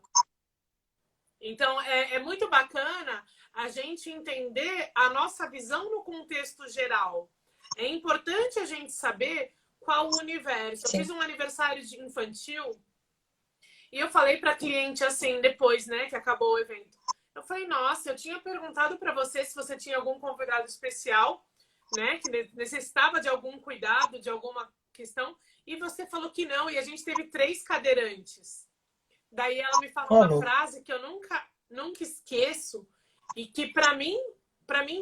Então, é muito bacana a gente entender a nossa visão no contexto geral. É importante a gente saber qual o universo. Eu fiz Sim. um aniversário de infantil e eu falei para a cliente assim, depois, né, que acabou o evento. Eu falei, nossa, eu tinha perguntado para você se você tinha algum convidado especial, né, que necessitava de algum cuidado, de alguma questão, e você falou que não, e a gente teve 3 cadeirantes. Daí ela me falou Ô, uma louco. frase que eu nunca esqueço e que para mim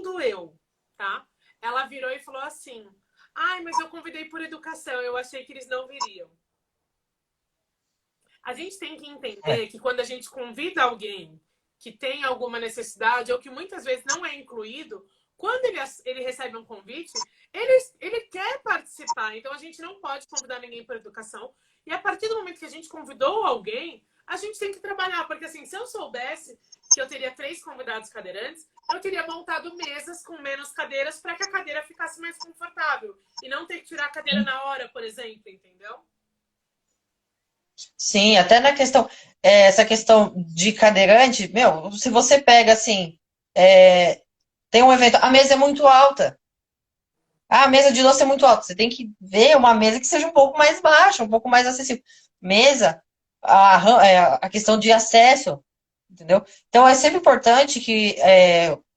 doeu, tá? Ela virou e falou assim: "Ai, mas eu convidei por educação, eu achei que eles não viriam". A gente tem que É, entender que quando a gente convida alguém que tem alguma necessidade ou que muitas vezes não é incluído, quando ele recebe um convite, ele quer participar. Então a gente não pode convidar ninguém para educação. E a partir do momento que a gente convidou alguém, a gente tem que trabalhar. Porque assim, se eu soubesse que eu teria 3 convidados cadeirantes, eu teria montado mesas com menos cadeiras para que a cadeira ficasse mais confortável. E não ter que tirar a cadeira na hora, por exemplo, entendeu? sim, até na questão, essa questão de cadeirante, meu, se você pega assim, é, tem um evento, a mesa é muito alta. Ah, a mesa de doce é muito alta. Você tem que ver uma mesa que seja um pouco mais baixa, um pouco mais acessível. Mesa, a questão de acesso, entendeu? Então é sempre importante que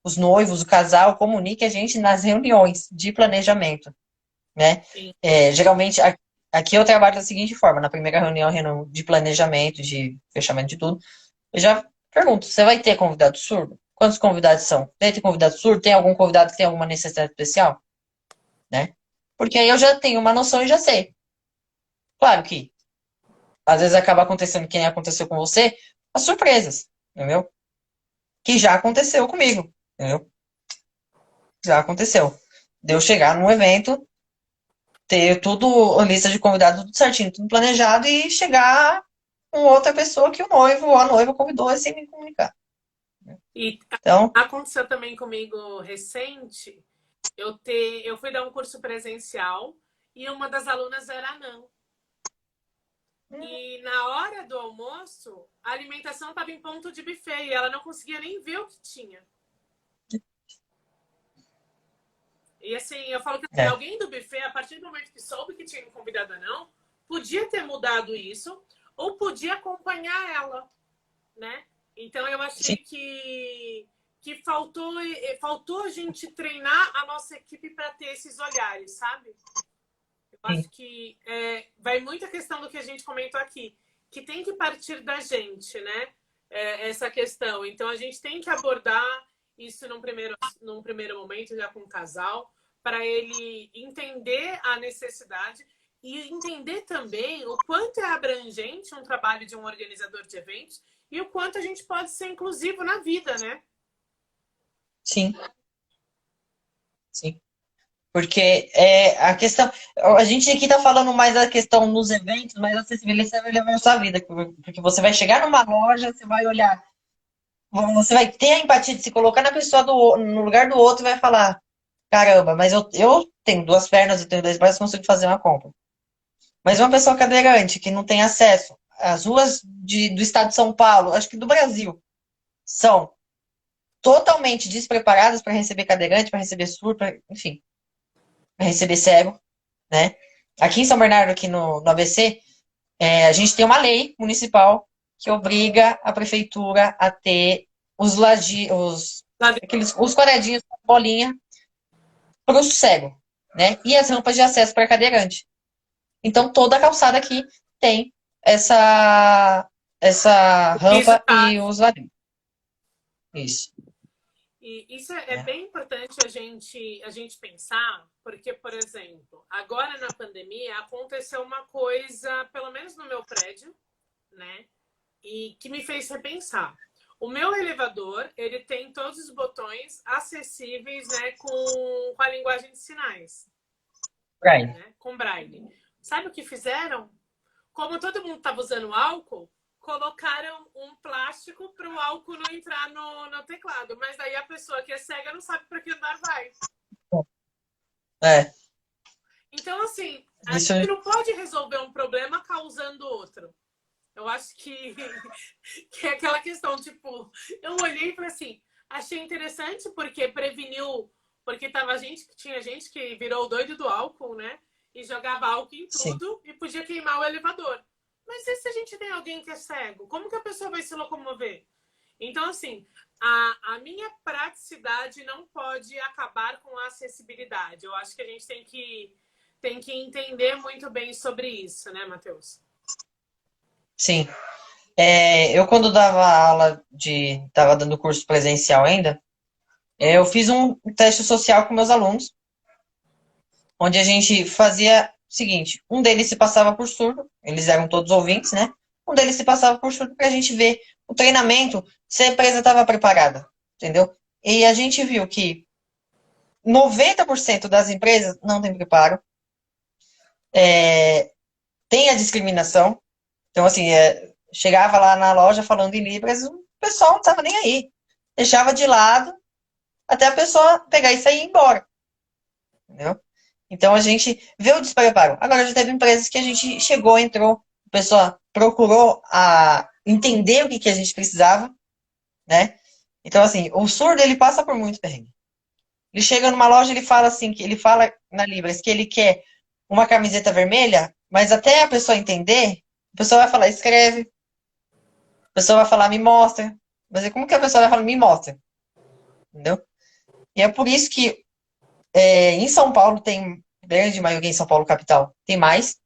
os noivos, o casal, comunique a gente nas reuniões de planejamento, né? Sim. Geralmente, aqui eu trabalho da seguinte forma: na primeira reunião, reunião de planejamento, de fechamento de tudo, eu já pergunto: você vai ter convidado surdo? Quantos convidados são? Tem convidado surdo? Tem algum convidado que tem alguma necessidade especial? Né? Porque aí eu já tenho uma noção e já sei. Claro que às vezes acaba acontecendo que nem aconteceu com você, as surpresas, entendeu? Que já aconteceu comigo, entendeu? Já aconteceu. De eu chegar num evento, ter tudo, a lista de convidados tudo certinho, tudo planejado e chegar com outra pessoa que o noivo ou a noiva convidou sem me comunicar. E Então, aconteceu também comigo recente, eu fui dar um curso presencial e uma das alunas era anã. E na hora do almoço, a alimentação estava em ponto de buffet e ela não conseguia nem ver o que tinha. E assim, eu falo que assim, é, alguém do buffet, a partir do momento que soube que tinha um convidado anão, podia ter mudado isso ou podia acompanhar ela, né? Então eu achei sim, que faltou a gente treinar a nossa equipe para ter esses olhares, sabe? Eu sim, acho que vai muito a questão do que a gente comentou aqui, que tem que partir da gente, né? Essa questão. Então a gente tem que abordar isso num primeiro momento já com o casal, para ele entender a necessidade. e entender também o quanto é abrangente um trabalho de um organizador de eventos e o quanto a gente pode ser inclusivo na vida, né? Sim, sim. Porque a questão. A gente aqui está falando mais da questão nos eventos, mas a acessibilidade você vai levar na sua vida. Porque você vai chegar numa loja, você vai olhar, você vai ter a empatia de se colocar na pessoa no lugar do outro e vai falar: caramba, mas eu tenho duas pernas, eu tenho dois braços, consigo fazer uma compra. Mas uma pessoa cadeirante que não tem acesso, as ruas do estado de São Paulo, acho que do Brasil, são totalmente despreparadas para receber cadeirante, para receber surdo, enfim, para receber cego, né? Aqui em São Bernardo, aqui no ABC, a gente tem uma lei municipal que obriga a prefeitura a ter os quadradinhos com bolinha para o cego, né? E as rampas de acesso para cadeirante. Então, toda a calçada aqui tem essa Isso rampa tá. e os ladrilhos. Isso. E isso é Né? bem importante a gente pensar, porque, por exemplo, agora na pandemia aconteceu uma coisa, pelo menos no meu prédio, né? E que me fez repensar. O meu elevador, ele tem todos os botões acessíveis, né, com a linguagem de sinais, Brian. né, com braille. Sabe o que fizeram? Como todo mundo estava usando álcool, colocaram um plástico para o álcool não entrar no teclado. Mas daí a pessoa que é cega não sabe para que andar vai. É, Então, assim, a isso gente não pode resolver um problema causando outro. Eu acho que é aquela questão, tipo, eu olhei e falei assim, achei interessante porque preveniu, porque tinha gente que virou o doido do álcool, né? E jogava álcool em sim. tudo e podia queimar o elevador. Mas e se a gente tem alguém que é cego? Como que a pessoa vai se locomover? Então, assim, a minha praticidade não pode acabar com a acessibilidade. Eu acho que a gente tem que entender muito bem sobre isso, né, Matheus? Sim. Eu, quando dava aula estava dando curso presencial ainda, eu fiz um teste social com meus alunos, onde a gente fazia o seguinte: um deles se passava por surdo, eles eram todos ouvintes, né? Um deles se passava por surdo para a gente ver o treinamento, se a empresa estava preparada, entendeu? E a gente viu que 90% das empresas não tem preparo, tem a discriminação. Então, assim, chegava lá na loja falando em Libras, o pessoal não estava nem aí. Deixava de lado até a pessoa pegar e sair e ir embora. Entendeu? Então, a gente vê o despreparo. Agora, já teve empresas que a gente chegou, entrou, a pessoa procurou entender o que a gente precisava, né? Então, assim, o surdo, ele passa por muito perrengue. Ele chega numa loja, ele fala assim, que ele fala na Libras que ele quer uma camiseta vermelha, mas até a pessoa entender, a pessoa vai falar, escreve, a pessoa vai falar, me mostra. Mas como que a pessoa vai falar, me mostra? Entendeu? E é por isso que em São Paulo tem, grande maioria em São Paulo capital, tem mais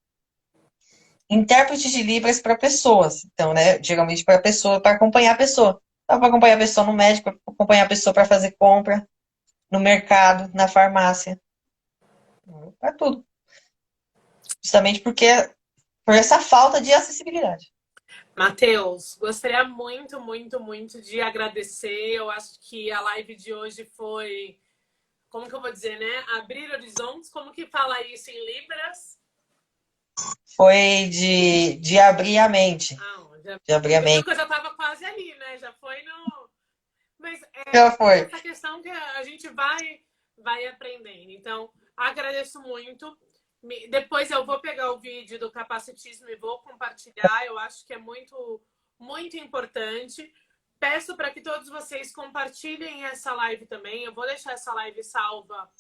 intérpretes de Libras para pessoas. Então, né, geralmente para pessoa, para acompanhar a pessoa. Dá para acompanhar a pessoa no médico, para acompanhar a pessoa para fazer compra, no mercado, na farmácia, para tudo. Justamente porque por essa falta de acessibilidade. Matheus, gostaria muito, muito, muito de agradecer. Eu acho que a live de hoje foi, como que eu vou dizer, né? Abrir horizontes. Como que fala isso em Libras? Foi de abrir a mente. Ah, De abrir a você viu mente. que eu já estava quase ali, né? Já foi no. Mas Já é foi. essa questão que a gente vai aprendendo. Então, agradeço muito. Depois eu vou pegar o vídeo do capacitismo e vou compartilhar. Eu acho que é muito, muito importante. Peço para que todos vocês compartilhem essa live também. Eu vou deixar essa live salva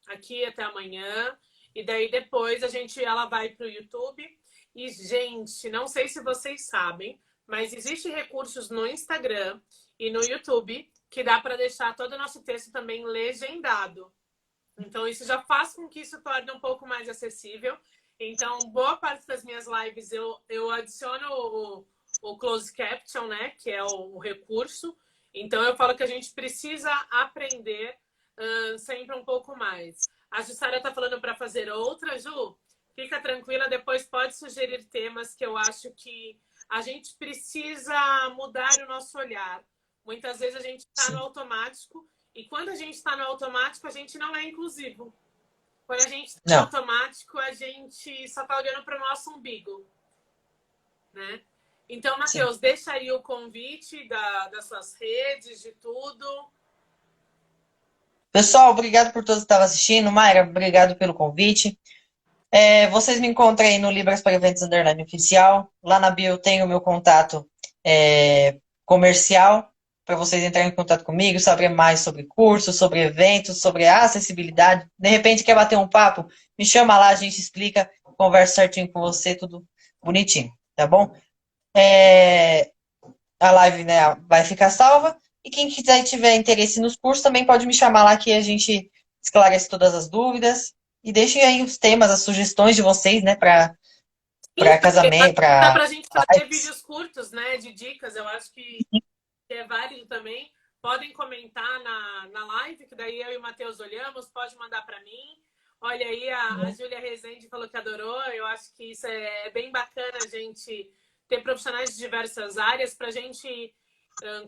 aqui até amanhã. E daí depois ela vai para o YouTube. E, gente, não sei se vocês sabem, mas existem recursos no Instagram e no YouTube que dá para deixar todo o nosso texto também legendado. Então, isso já faz com que isso torne um pouco mais acessível. Então, boa parte das minhas lives eu adiciono o closed caption, né? Que é o recurso. Então, eu falo que a gente precisa aprender sempre um pouco mais. A Jussara está falando para fazer outra, Ju. fica tranquila, depois pode sugerir temas que eu acho que a gente precisa mudar o nosso olhar. Muitas vezes a gente está no Sim. automático e quando a gente está no automático, a gente não é inclusivo. Quando a gente está no Não. automático, a gente só está olhando para o nosso umbigo, né? Então, Sim. Matheus, deixa aí o convite das suas redes, de tudo. Pessoal, obrigado por todos que estavam assistindo. Mayra, obrigado pelo convite. Vocês me encontram aí no Libras para Eventos Underline Oficial. Lá na bio tem o meu contato comercial para vocês entrarem em contato comigo, saber mais sobre cursos, sobre eventos, sobre acessibilidade. De repente quer bater um papo, me chama lá, a gente explica, conversa certinho com você, tudo bonitinho, tá bom? A live, né, vai ficar salva. E quem quiser e tiver interesse nos cursos também pode me chamar lá que a gente esclarece todas as dúvidas. E deixem aí os temas, as sugestões de vocês, né, para casamento, Dá para para a gente fazer vídeos curtos, né, de dicas. Eu acho que é válido também. Podem comentar na live, que daí eu e o Matheus olhamos. Pode mandar para mim. Olha aí, a Júlia Rezende falou que adorou. Eu acho que isso é bem bacana, a gente ter profissionais de diversas áreas para a gente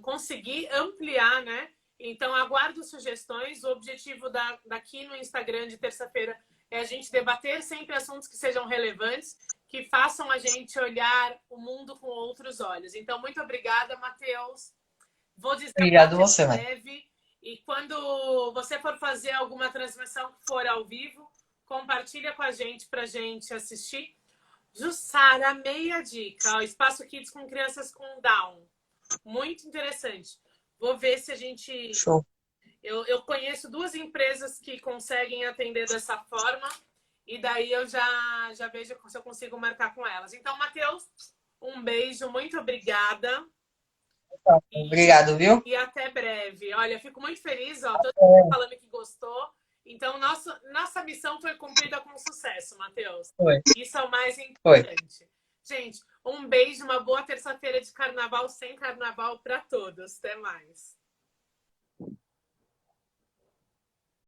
conseguir ampliar, né? Então, aguardo sugestões. O objetivo daqui no Instagram de terça-feira é a gente debater sempre assuntos que sejam relevantes, que façam a gente olhar o mundo com outros olhos. Então, muito obrigada, Matheus. Vou dizer Obrigado até você, mãe. breve. E quando você for fazer alguma transmissão que for ao vivo, compartilha com a gente para a gente assistir. Jussara, meia dica. Ó, Espaço Kids com crianças com Down. Muito interessante. Vou ver se a gente... Show. Eu conheço 2 empresas que conseguem atender dessa forma e daí eu já vejo se eu consigo marcar com elas. Então, Matheus, um beijo, muito obrigada. Obrigado, viu? E até breve. Olha, fico muito feliz, ó, todo mundo falando que gostou. Então, nossa missão foi cumprida com sucesso, Matheus. Foi. Isso é o mais Foi. importante. Gente, um beijo, uma boa terça-feira de carnaval sem carnaval para todos. Até mais.